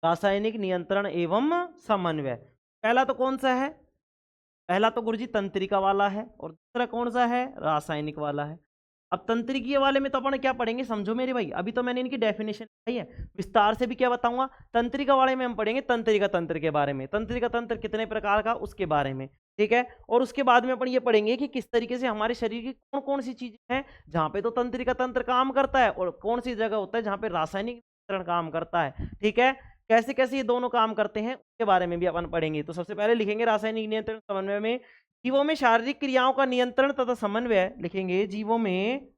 रासायनिक नियंत्रण एवं समन्वय पहला तो कौन सा है? पहला तो गुरुजी तंत्रिका वाला है, और दूसरा कौन सा है? रासायनिक वाला है। अब तंत्रिकीय वाले में तो अपन क्या पढ़ेंगे, समझो मेरे भाई। अभी तो मैंने इनकी डेफिनेशन बताई है, विस्तार से भी क्या बताऊंगा। तंत्रिका वाले में हम पढ़ेंगे तंत्रिका तंत्र के बारे में, तंत्रिका तंत्र कितने प्रकार का उसके बारे में, ठीक है। और उसके बाद में अपन ये पढ़ेंगे कि किस तरीके से हमारे शरीर की कौन कौन सी चीजें हैं जहां पे तो तंत्रिका तंत्र काम करता है, और कौन सी जगह होता है जहां पे रासायनिक नियंत्रण काम करता है, ठीक है। कैसे कैसे ये दोनों काम करते हैं उसके बारे में भी अपन पढ़ेंगे। तो सबसे पहले लिखेंगे रासायनिक नियंत्रण समन्वय में, जीवों में शारीरिक क्रियाओं का नियंत्रण तथा समन्वय। लिखेंगे जीवों में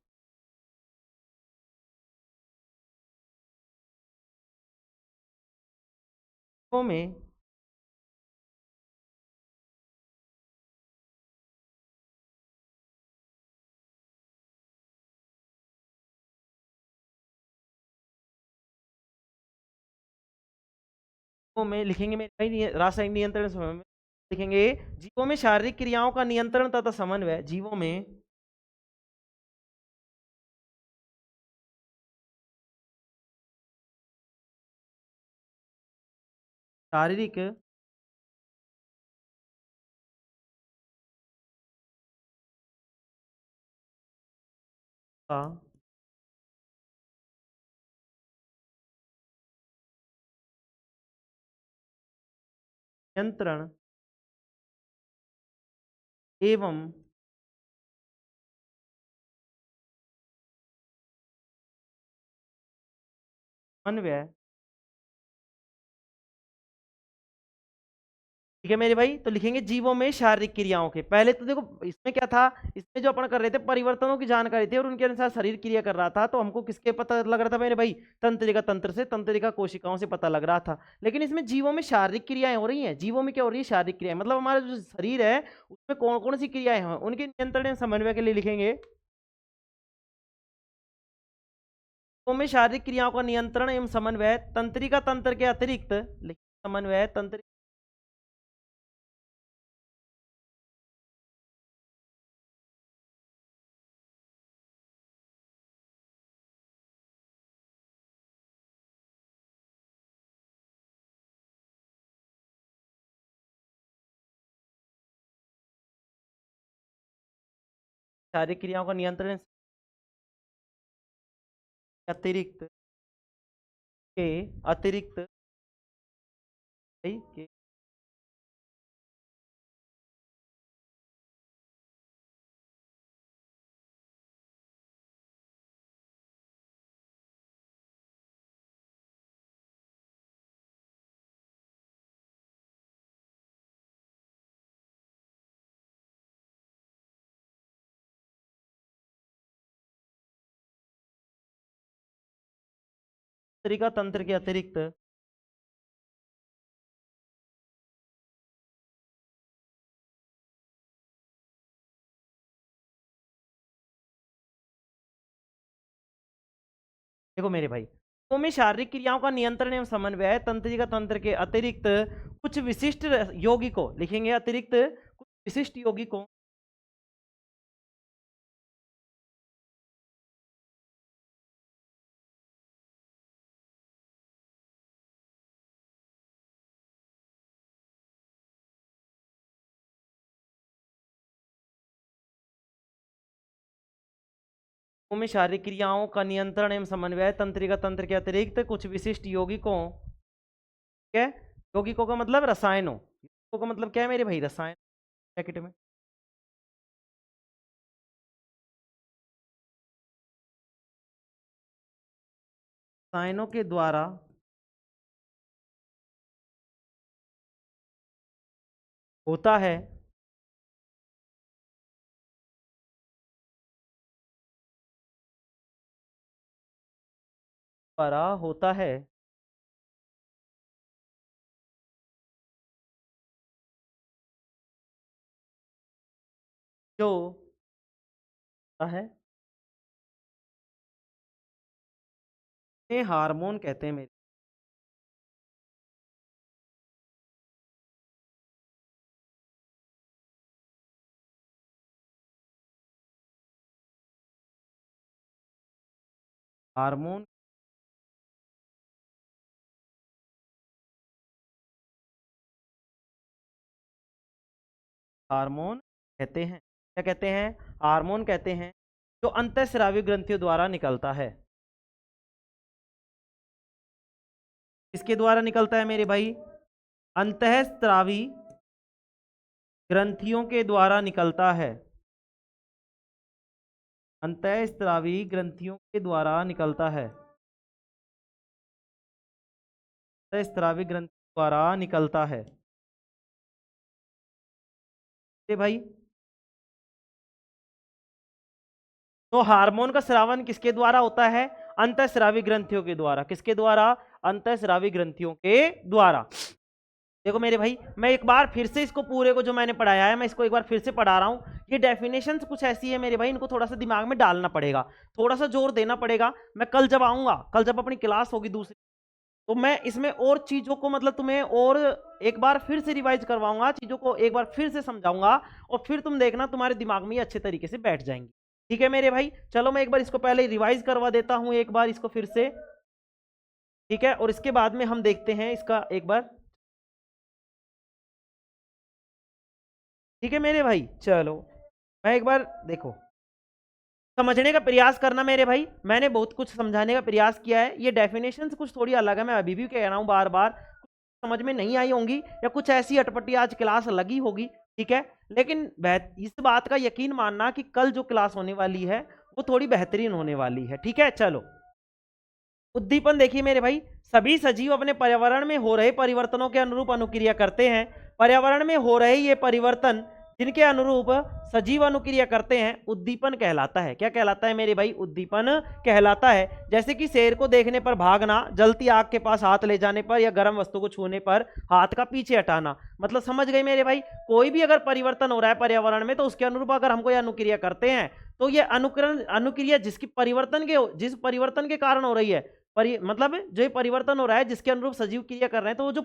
लिखेंगे मेरे भाई रासायनिक नियंत्रण समन्वय में लिखेंगे जीवों में शारीरिक क्रियाओं का नियंत्रण तथा समन्वय। जीवों में शारीरिक का नियंत्रण एवं समन्वय। ठीक है मेरे भाई, तो लिखेंगे जीवों में शारीरिक क्रियाओं के। पहले तो देखो इसमें क्या था, इसमें जो अपन कर रहे थे परिवर्तनों की जानकारी थी और उनके अनुसार शरीर क्रिया कर रहा था, तो हमको किसके पता लग रहा था मेरे भाई? तंत्रिका तंत्र से, तंत्रिका कोशिकाओं से पता लग रहा था। लेकिन इसमें जीवों में शारीरिक क्रियाएं हो रही हैं। जीवों में क्या हो रही है? शारीरिक क्रियाएं, मतलब हमारा जो शरीर है उसमें कौन कौन सी क्रियाएं हैं, उनके नियंत्रण एवं समन्वय के लिए लिखेंगे जीवों में शारीरिक क्रियाओं का नियंत्रण एवं समन्वय तंत्रिका तंत्र के अतिरिक्त। समन्वय तंत्र शारीरिक क्रियाओं का नियंत्रण अतिरिक्त के अतिरिक्त के तंत्रिका तंत्र के अतिरिक्त देखो मेरे भाई, तो में शारीरिक क्रियाओं का नियंत्रण एवं समन्वय तंत्रिका तंत्र के अतिरिक्त कुछ विशिष्ट यौगिकों। लिखेंगे अतिरिक्त कुछ विशिष्ट यौगिकों में शारीरिक क्रियाओं का नियंत्रण एवं समन्वय तंत्रिका तंत्र के अतिरिक्त कुछ विशिष्ट यौगिकों, ठीक है, यौगिकों का मतलब रसायनों, यौगिकों का मतलब क्या है मेरे भाई, रसायन ब्रैकेट में, रसायनों के द्वारा होता है, द्वारा होता है जो है हार्मोन कहते हैं मेरे, हार्मोन, हार्मोन कहते हैं, क्या कहते हैं, हार्मोन कहते हैं, जो अंतःस्रावी ग्रंथियों द्वारा निकलता है। किसके द्वारा निकलता है मेरे भाई, अंतःस्रावी ग्रंथियों के द्वारा निकलता है, अंतःस्रावी ग्रंथियों के द्वारा निकलता है, अंतःस्रावी ग्रंथि द्वारा निकलता है मेरे भाई। तो हार्मोन का स्रावन किसके द्वारा होता है, अंतःस्रावी ग्रंथियों के द्वारा, किसके द्वारा, अंतःस्रावी ग्रंथियों के द्वारा। देखो मेरे भाई, मैं एक बार फिर से इसको पूरे को जो मैंने पढ़ाया है मैं इसको एक बार फिर से पढ़ा रहा हूँ। ये डेफिनेशंस कुछ ऐसी है मेरे भाई, इनको थोड़ा सा दिमाग में डालना पड़ेगा, थोड़ा सा जोर देना पड़ेगा। मैं कल जब आऊंगा, कल जब अपनी क्लास होगी दूसरी, तो मैं इसमें और चीजों को मतलब तुम्हें और एक बार फिर से रिवाइज करवाऊंगा, चीजों को एक बार फिर से समझाऊंगा, और फिर तुम देखना तुम्हारे दिमाग में ये अच्छे तरीके से बैठ जाएंगी। ठीक है मेरे भाई, चलो मैं एक बार इसको पहले रिवाइज करवा देता हूं, एक बार इसको फिर से, ठीक है, और इसके बाद में हम देखते हैं इसका एक बार। ठीक है मेरे भाई, चलो मैं एक बार, देखो समझने का प्रयास करना मेरे भाई, मैंने बहुत कुछ समझाने का प्रयास किया है। ये डेफिनेशंस कुछ थोड़ी अलग है, मैं अभी भी कह रहा हूँ बार बार, समझ में नहीं आई होंगी या कुछ ऐसी अटपटी आज क्लास लगी होगी, ठीक है, लेकिन इस बात का यकीन मानना कि कल जो क्लास होने वाली है वो थोड़ी बेहतरीन होने वाली है। ठीक है, चलो उद्दीपन देखिए मेरे भाई, सभी सजीव अपने पर्यावरण में हो रहे परिवर्तनों के अनुरूप अनुक्रिया करते हैं। पर्यावरण में हो रहे ये परिवर्तन जिनके अनुरूप सजीव अनुक्रिया करते हैं उद्दीपन कहलाता है। क्या कहलाता है मेरे भाई, उद्दीपन कहलाता है। जैसे कि शेर को देखने पर भागना, जलती आग के पास हाथ ले जाने पर या गर्म वस्तु को छूने पर हाथ का पीछे हटाना। मतलब समझ गए मेरे भाई, कोई भी अगर परिवर्तन हो रहा है पर्यावरण में तो उसके अनुरूप अगर हम कोई अनुक्रिया करते हैं तो ये अनुक्रिया जिसकी जिस परिवर्तन के कारण हो रही है, मतलब जो ये परिवर्तन हो रहा है जिसके अनुरूप सजीव क्रिया कर रहे हैं, तो वो जो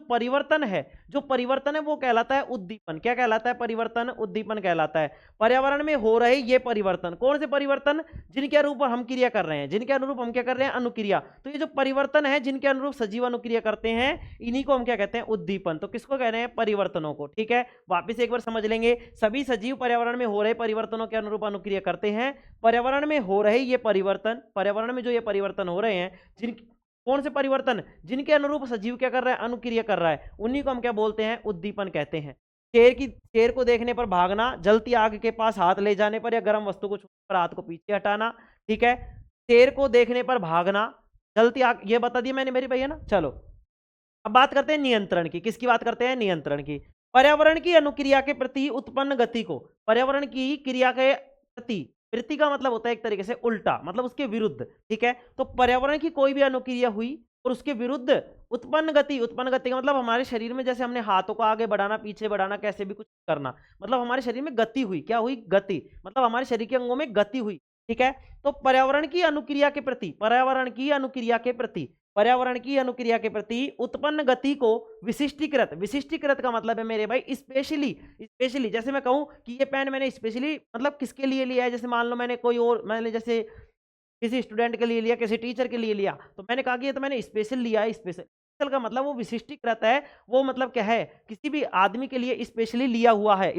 परिवर्तन है वो कहलाता है उद्दीपन। क्या कहलाता है, परिवर्तन, उद्दीपन कहलाता है। पर्यावरण में हो रहे ये परिवर्तन, कौन से परिवर्तन, जिनके अनुरूप हम क्रिया कर रहे हैं, जिनके अनुरूप हम क्या कर रहे हैं, अनुक्रिया। तो ये जो परिवर्तन है जिनके अनुरूप सजीव अनुक्रिया करते हैं, इन्हीं को हम क्या कहते हैं, उद्दीपन। तो किसको कह रहे हैं, परिवर्तनों को। ठीक है, वापिस एक बार समझ लेंगे, सभी सजीव पर्यावरण में हो रहे परिवर्तनों के अनुरूप अनुक्रिया करते हैं। पर्यावरण में हो रहे ये परिवर्तन, पर्यावरण में जो ये परिवर्तन हो रहे हैं, कौन से परिवर्तन, जिनके अनुरूप सजीव क्या कर रहा है, अनुक्रिया कर रहा है, उन्हीं को हम क्या बोलते हैं, उद्दीपन कहते हैं। शेर को देखने पर भागना, जलती आग के पास हाथ ले जाने पर या गर्म वस्तु को छूने पर हाथ को पीछे हटाना। ठीक है, शेर को देखने पर भागना, जलती आग, ये बता दिया मैंने मेरी भैया ना। चलो अब बात करते हैं नियंत्रण की। किसकी बात करते हैं, नियंत्रण की। पर्यावरण की अनुक्रिया के प्रति उत्पन्न गति को, पर्यावरण की क्रिया के प्रति, प्रति का मतलब होता है एक तरीके से उल्टा, मतलब उसके विरुद्ध। ठीक है, तो पर्यावरण की कोई भी अनुक्रिया हुई और उसके विरुद्ध उत्पन्न गति, उत्पन्न गति का मतलब हमारे शरीर में जैसे हमने हाथों को आगे बढ़ाना, पीछे बढ़ाना, कैसे भी कुछ करना, मतलब हमारे शरीर में गति हुई। क्या हुई, गति, मतलब हमारे शरीर के अंगों में गति हुई। ठीक है, तो पर्यावरण की अनुक्रिया के प्रति, पर्यावरण की अनुक्रिया के प्रति, पर्यावरण की अनुक्रिया के प्रति उत्पन्न गति को विशिष्टीकृत, विशिष्टीकृत का मतलब है मेरे भाई स्पेशली, स्पेशली जैसे मैं कहूं कि ये पेन मैंने स्पेशली मतलब किसके लिए लिया है, जैसे मान लो मैंने कोई और, मैंने जैसे किसी स्टूडेंट के लिए लिया, किसी टीचर के लिए लिया, तो मैंने कहा कि ये तो मैंने स्पेशल लिया है, स्पेशल स्पेशल का मतलब वो विशिष्टीकृत है, वो मतलब क्या है, किसी भी आदमी के लिए स्पेशली लिया हुआ है,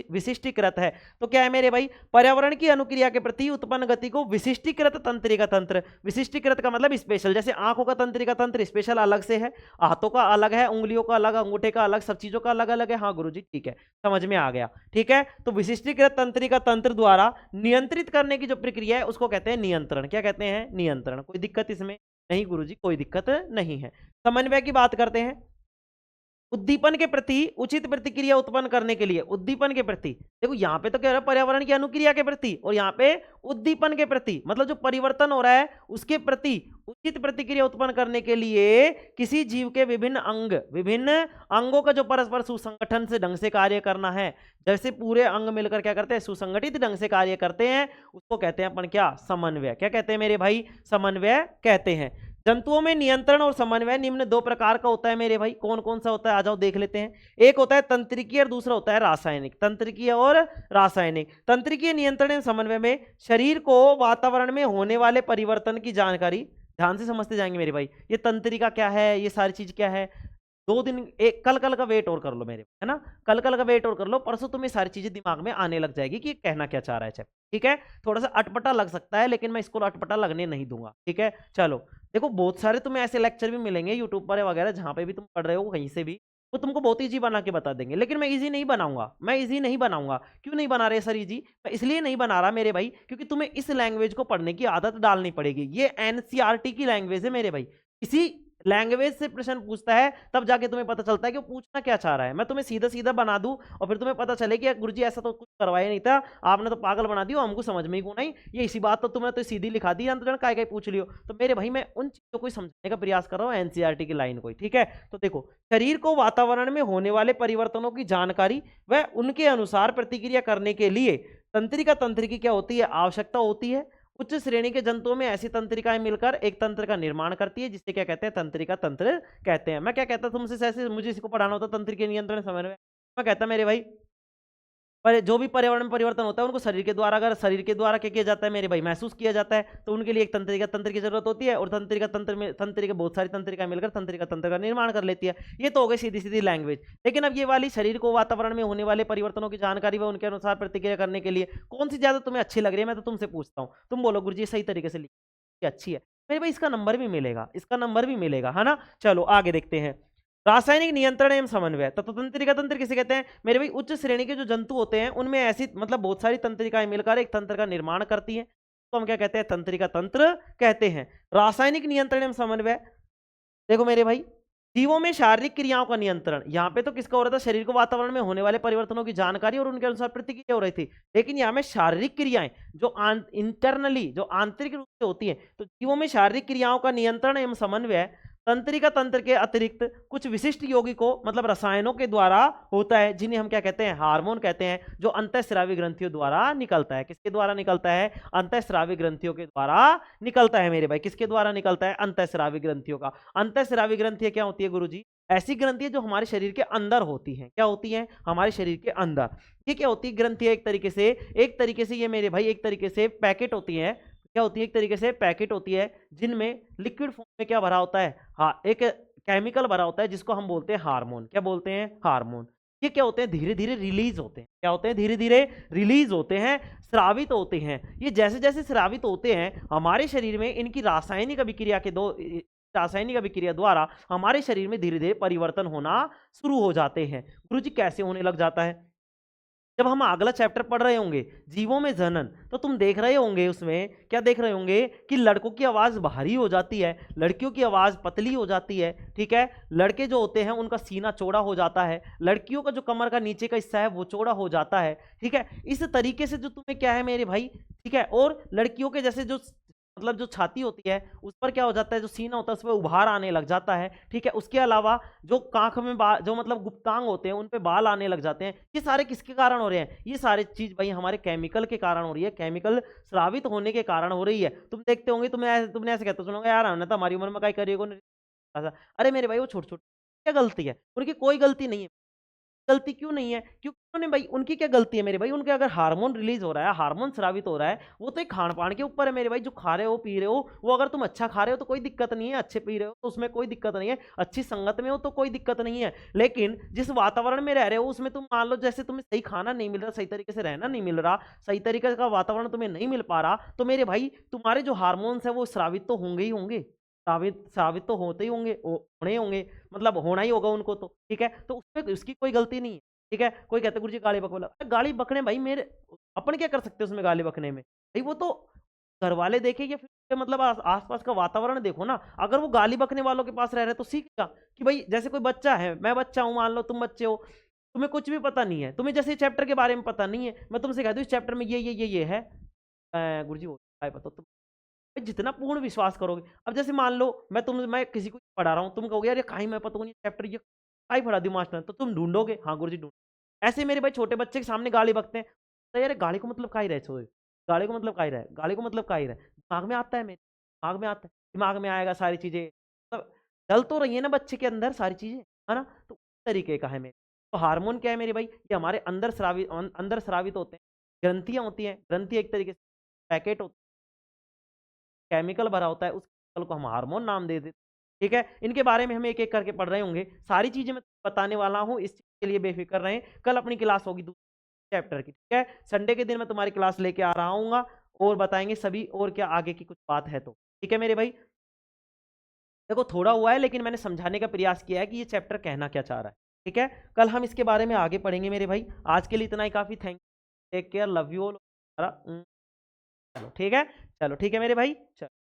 विशिष्टीकृत है। तो क्या है मेरे भाई, पर्यावरण की अनुक्रिया के प्रति उत्पन्न गति को विशिष्टीकृत तंत्रिका तंत्र, विशिष्टीकृत का मतलब स्पेशल, जैसे आंखों का तंत्रिका तंत्र स्पेशल अलग से है, हाथों का अलग है, उंगलियों का अलग, अंगूठे का अलग, सब चीजों का अलग अलग है। हाँ गुरुजी ठीक है, समझ में आ गया। ठीक है, तो विशिष्टीकृत तंत्रिका तंत्र द्वारा नियंत्रित करने की जो प्रक्रिया है उसको कहते हैं नियंत्रण। क्या कहते हैं, नियंत्रण। कोई दिक्कत इसमें नहीं गुरुजी, कोई दिक्कत नहीं है। समन्वय की बात करते हैं। उद्दीपन के प्रति उचित प्रतिक्रिया उत्पन्न करने के लिए, उद्दीपन के प्रति, देखो यहाँ पे तो क्या हो रहा है, पर्यावरण की अनुक्रिया के प्रति, और यहाँ पे उद्दीपन के प्रति, मतलब जो परिवर्तन हो रहा है उसके प्रति उचित प्रतिक्रिया उत्पन्न करने के लिए किसी जीव के विभिन्न अंगों का जो परस्पर सुसंगठन से ढंग से कार्य करना है, जैसे पूरे अंग मिलकर क्या करते हैं, सुसंगठित ढंग से कार्य करते हैं, उसको कहते हैं अपन क्या, समन्वय। क्या कहते हैं मेरे भाई, समन्वय कहते हैं। जंतुओं में नियंत्रण और समन्वय निम्न दो प्रकार का होता है मेरे भाई। कौन कौन सा होता है, आ जाओ देख लेते हैं। एक होता है तंत्रिकीय और दूसरा होता है रासायनिक। तंत्रिकीय और रासायनिक। तंत्रिकीय नियंत्रण एवं समन्वय में शरीर को वातावरण में होने वाले परिवर्तन की जानकारी, ध्यान से समझते जाएंगे मेरे भाई, ये तंत्रिका क्या है, ये सारी चीज क्या है। 2 दिन, एक कल का वेट और कर लो मेरे, है ना, कल का वेट और कर लो, परसों तुम्हें सारी चीजें दिमाग में आने लग जाएगी कि कहना क्या चाह रहा है। ठीक है, थोड़ा सा अटपटा लग सकता है लेकिन मैं इसको अटपटा लगने नहीं दूंगा। ठीक है, चलो देखो, बहुत सारे तुम्हें ऐसे लेक्चर भी मिलेंगे यूट्यूब पर वगैरह, जहां पे भी तुम पढ़ रहे हो कहीं से भी, वो तुमको बहुत ईजी बना के बता देंगे, लेकिन मैं ईजी नहीं बनाऊंगा। मैं ईजी नहीं बनाऊंगा। क्यों नहीं बना रहे सर ईजी, मैं इसलिए नहीं बना रहा मेरे भाई, क्योंकि तुम्हें इस लैंग्वेज को पढ़ने की आदत डालनी पड़ेगी। ये एनसीईआरटी की लैंग्वेज है मेरे भाई। इसी लैंग्वेज से प्रश्न पूछता है, तब जाके तुम्हें पता चलता है कि वो पूछना क्या चाह रहा है। मैं तुम्हें सीधा सीधा बना दूं और फिर तुम्हें पता चले कि गुरुजी ऐसा तो कुछ करवाया नहीं था, आपने तो पागल बना दिया, हमको समझ में ही क्यों नहीं, ये इसी बात तो तुमने तो सीधी लिखा दी, अंतरण काय काय पूछ लियो। तो मेरे भाई मैं उन चीजों को समझने का प्रयास कर रहा हूँ, एनसीईआरटी की लाइन को। ठीक है, तो देखो, शरीर को वातावरण में होने वाले परिवर्तनों की जानकारी व उनके अनुसार प्रतिक्रिया करने के लिए तंत्रिका तंत्र की क्या होती है, आवश्यकता होती है। उच्च श्रेणी के जंतुओं में ऐसी तंत्रिकाएं मिलकर एक तंत्र का निर्माण करती है, जिसे क्या कहते हैं, तंत्रिका तंत्र कहते हैं। मैं क्या कहता तुमसे, ऐसे मुझे इसको पढ़ाना होता तंत्र के नियंत्रण समन्वय, मैं कहता मेरे भाई, पर जो भी पर्यावरण में परिवर्तन होता है उनको शरीर के द्वारा, अगर शरीर के द्वारा क्या किया जाता है मेरे भाई, महसूस किया जाता है, तो उनके लिए एक तंत्रिका तंत्र की जरूरत होती है, और तंत्रिका तंत्र में तंत्रिका बहुत सारी तंत्रिका मिलकर तंत्रिका तंत्र का निर्माण कर लेती है। ये तो हो गई सीधी सीधी लैंग्वेज। लेकिन अब ये वाली शरीर को वातावरण में होने वाले परिवर्तनों की जानकारी व उनके अनुसार प्रतिक्रिया करने के लिए कौन सी ज्यादा तुम्हें अच्छी लग रही है, मैं तो तुमसे पूछता हूँ, तुम बोलो गुरुजी सही तरीके से लिखी अच्छी है मेरे भाई, इसका नंबर भी मिलेगा, इसका नंबर भी मिलेगा, है ना। चलो आगे देखते हैं। रासायनिक नियंत्रण एवं समन्वय। तो तंत्रिका तंत्र किसे कहते हैं मेरे भाई, उच्च श्रेणी के जो जंतु होते हैं उनमें ऐसी मतलब बहुत सारी तंत्रिकाएं मिलकर एक तंत्र का निर्माण करती हैं, तो हम क्या कहते हैं, तंत्रिका तंत्र कहते हैं। रासायनिक नियंत्रण एवं समन्वय, देखो मेरे भाई, जीवों में शारीरिक क्रियाओं का नियंत्रण, यहाँ पे तो किसका हो रहा था, शरीर को वातावरण में होने वाले परिवर्तनों की जानकारी और उनके अनुसार प्रतिक्रिया हो रही थी। लेकिन यहाँ में शारीरिक क्रियाएं जो इंटरनली, जो आंतरिक रूप से होती है, तो जीवों में शारीरिक क्रियाओं का नियंत्रण एवं समन्वय तंत्रिका तंत्र के अतिरिक्त कुछ विशिष्ट यौगिकों मतलब रसायनों के द्वारा होता है, जिन्हें हम क्या कहते हैं, हार्मोन कहते हैं, जो अंतःस्रावी ग्रंथियों द्वारा निकलता है। किसके द्वारा निकलता है, अंतःस्रावी ग्रंथियों के द्वारा निकलता है मेरे भाई। किसके द्वारा निकलता है, अंतःस्रावी ग्रंथियों का। अंतःस्रावी ग्रंथियां क्या होती है गुरुजी, ऐसी ग्रंथियां जो हमारे शरीर के अंदर होती हैं। क्या होती हैं, हमारे शरीर के अंदर। ये क्या होती है, ग्रंथियां एक तरीके से ये मेरे भाई एक तरीके से पैकेट होती है। क्या होती है, एक तरीके से पैकेट होती है, जिनमें लिक्विड फॉर्म में क्या भरा होता है, हाँ, एक केमिकल भरा होता है, जिसको हम बोलते हैं हार्मोन। क्या बोलते हैं, हार्मोन। ये क्या होते हैं, धीरे धीरे रिलीज होते हैं। क्या होते हैं, धीरे धीरे रिलीज होते हैं, स्रावित होते हैं। ये जैसे जैसे स्रावित होते हैं हमारे शरीर में, इनकी रासायनिक अभिक्रिया के रासायनिक अभिक्रिया द्वारा हमारे शरीर में धीरे धीरे परिवर्तन होना शुरू हो जाते हैं। गुरुजी कैसे होने लग जाता है, जब हम अगला चैप्टर पढ़ रहे होंगे जीवों में जनन, तो तुम देख रहे होंगे, उसमें क्या देख रहे होंगे कि लड़कों की आवाज भारी हो जाती है, लड़कियों की आवाज पतली हो जाती है। ठीक है, लड़के जो होते हैं उनका सीना चौड़ा हो जाता है, लड़कियों का जो कमर का नीचे का हिस्सा है वो चौड़ा हो जाता है। ठीक है, इस तरीके से जो तुम्हें क्या है मेरे भाई, ठीक है, और लड़कियों के जैसे जो मतलब जो छाती होती है उस पर क्या हो जाता है, जो सीना होता है उस पर उभार आने लग जाता है। ठीक है, उसके अलावा जो कांख में जो मतलब गुप्तांग होते हैं उन पे बाल आने लग जाते हैं। ये सारे किसके कारण हो रहे हैं, ये सारे चीज भाई हमारे केमिकल के कारण हो रही है, केमिकल स्रावित होने के कारण हो रही है। तुम देखते होंगे, तुमने ऐसे कहते सुनोगे, यार हमने तो हमारी उम्र में क्या करिएगा। अरे मेरे भाई वो छोटे छोटे क्या गलती है, उनकी कोई गलती नहीं है। गलती क्यों नहीं है? क्योंकि उन्होंने भाई, उनकी क्या गलती है मेरे भाई? उनके अगर हार्मोन रिलीज हो रहा है, हार्मोन स्रावित हो रहा है, वो तो एक खान पान के ऊपर है मेरे भाई। जो खा रहे हो पी रहे हो, वो अगर तुम अच्छा खा रहे हो तो कोई दिक्कत नहीं है, अच्छे पी रहे हो तो उसमें कोई दिक्कत नहीं है, अच्छी संगत में हो तो कोई दिक्कत नहीं है। लेकिन जिस वातावरण में रह रहे हो उसमें तुम मान लो जैसे तुम्हें सही खाना नहीं मिल रहा, सही तरीके से रहना नहीं मिल रहा, सही तरीके का वातावरण तुम्हें नहीं मिल पा रहा, तो मेरे भाई तुम्हारे जो हार्मोन्स है वो स्रावित तो होंगे ही होंगे, साबित तो होते ही होंगे, होने ही होंगे, मतलब होना ही होगा उनको तो, ठीक है। तो उसमें उसकी कोई गलती नहीं है, ठीक है। कोई कहते गुरु जी गाली बक बोला, गाली बकने भाई मेरे, अपन क्या कर सकते हैं उसमें गाली बकने में भाई? वो तो घर वाले देखे या फिर मतलब आसपास का वातावरण देखो ना। अगर वो गाली बकने वालों के पास रह रहे तो सीखेगा कि भाई जैसे कोई बच्चा है, मैं बच्चा हूं, मान लो तुम बच्चे हो, तुम्हें कुछ भी पता नहीं है, तुम्हें जैसे चैप्टर के बारे में पता नहीं है, मैं तुमसे कह दूं इस चैप्टर में ये है, गुरु जी पता, तुम जितना पूर्ण विश्वास करोगे। अब जैसे मान लो मैं किसी को पढ़ा रहा हूँ, तुम कहोगे यार ये काहे मैं पता नहीं चैप्टर ये काहे पढ़ा दी मास्टर ने, तो तुम ढूंढोगे, हाँ गुरु जी ढूंढ। ऐसे मेरे भाई छोटे बच्चे के सामने गाली बकते हैं, तो यार गाली को मतलब का ही रहे, छोड़े गाली को मतलब का ही रहे, गाली को मतलब का ही रहे, दिमाग में आता है, मेरे दिमाग में आता है, दिमाग में आएगा सारी चीजें, मतलब डल तो रही है ना बच्चे के अंदर सारी चीजें, है ना। तो उस तरीके का है मेरे। तो हार्मोन क्या है मेरे भाई? ये हमारे अंदर स्रावित होते हैं, ग्रंथियां होती हैं, ग्रंथि एक तरीके से पैकेट होते हैं, केमिकल भरा होता है, उस केमिकल को हम हार्मोन नाम दे देते, ठीक है। इनके बारे में हम एक एक करके पढ़ रहे होंगे, सारी चीजें मैं बताने वाला हूँ, इस चीज के लिए बेफिक्र रहें। कल अपनी क्लास होगी दूसरे चैप्टर की, ठीक है। संडे के दिन मैं तुम्हारी क्लास लेके आ रहा हूँ और बताएंगे सभी, और क्या आगे की कुछ बात है तो, ठीक है मेरे भाई। देखो थोड़ा हुआ है लेकिन मैंने समझाने का प्रयास किया है कि ये चैप्टर कहना क्या चाह रहा है, ठीक है। कल हम इसके बारे में आगे पढ़ेंगे मेरे भाई। आज के लिए इतना ही काफी, thank take care, love you all. चलो ठीक है, चलो ठीक है मेरे भाई, चलो।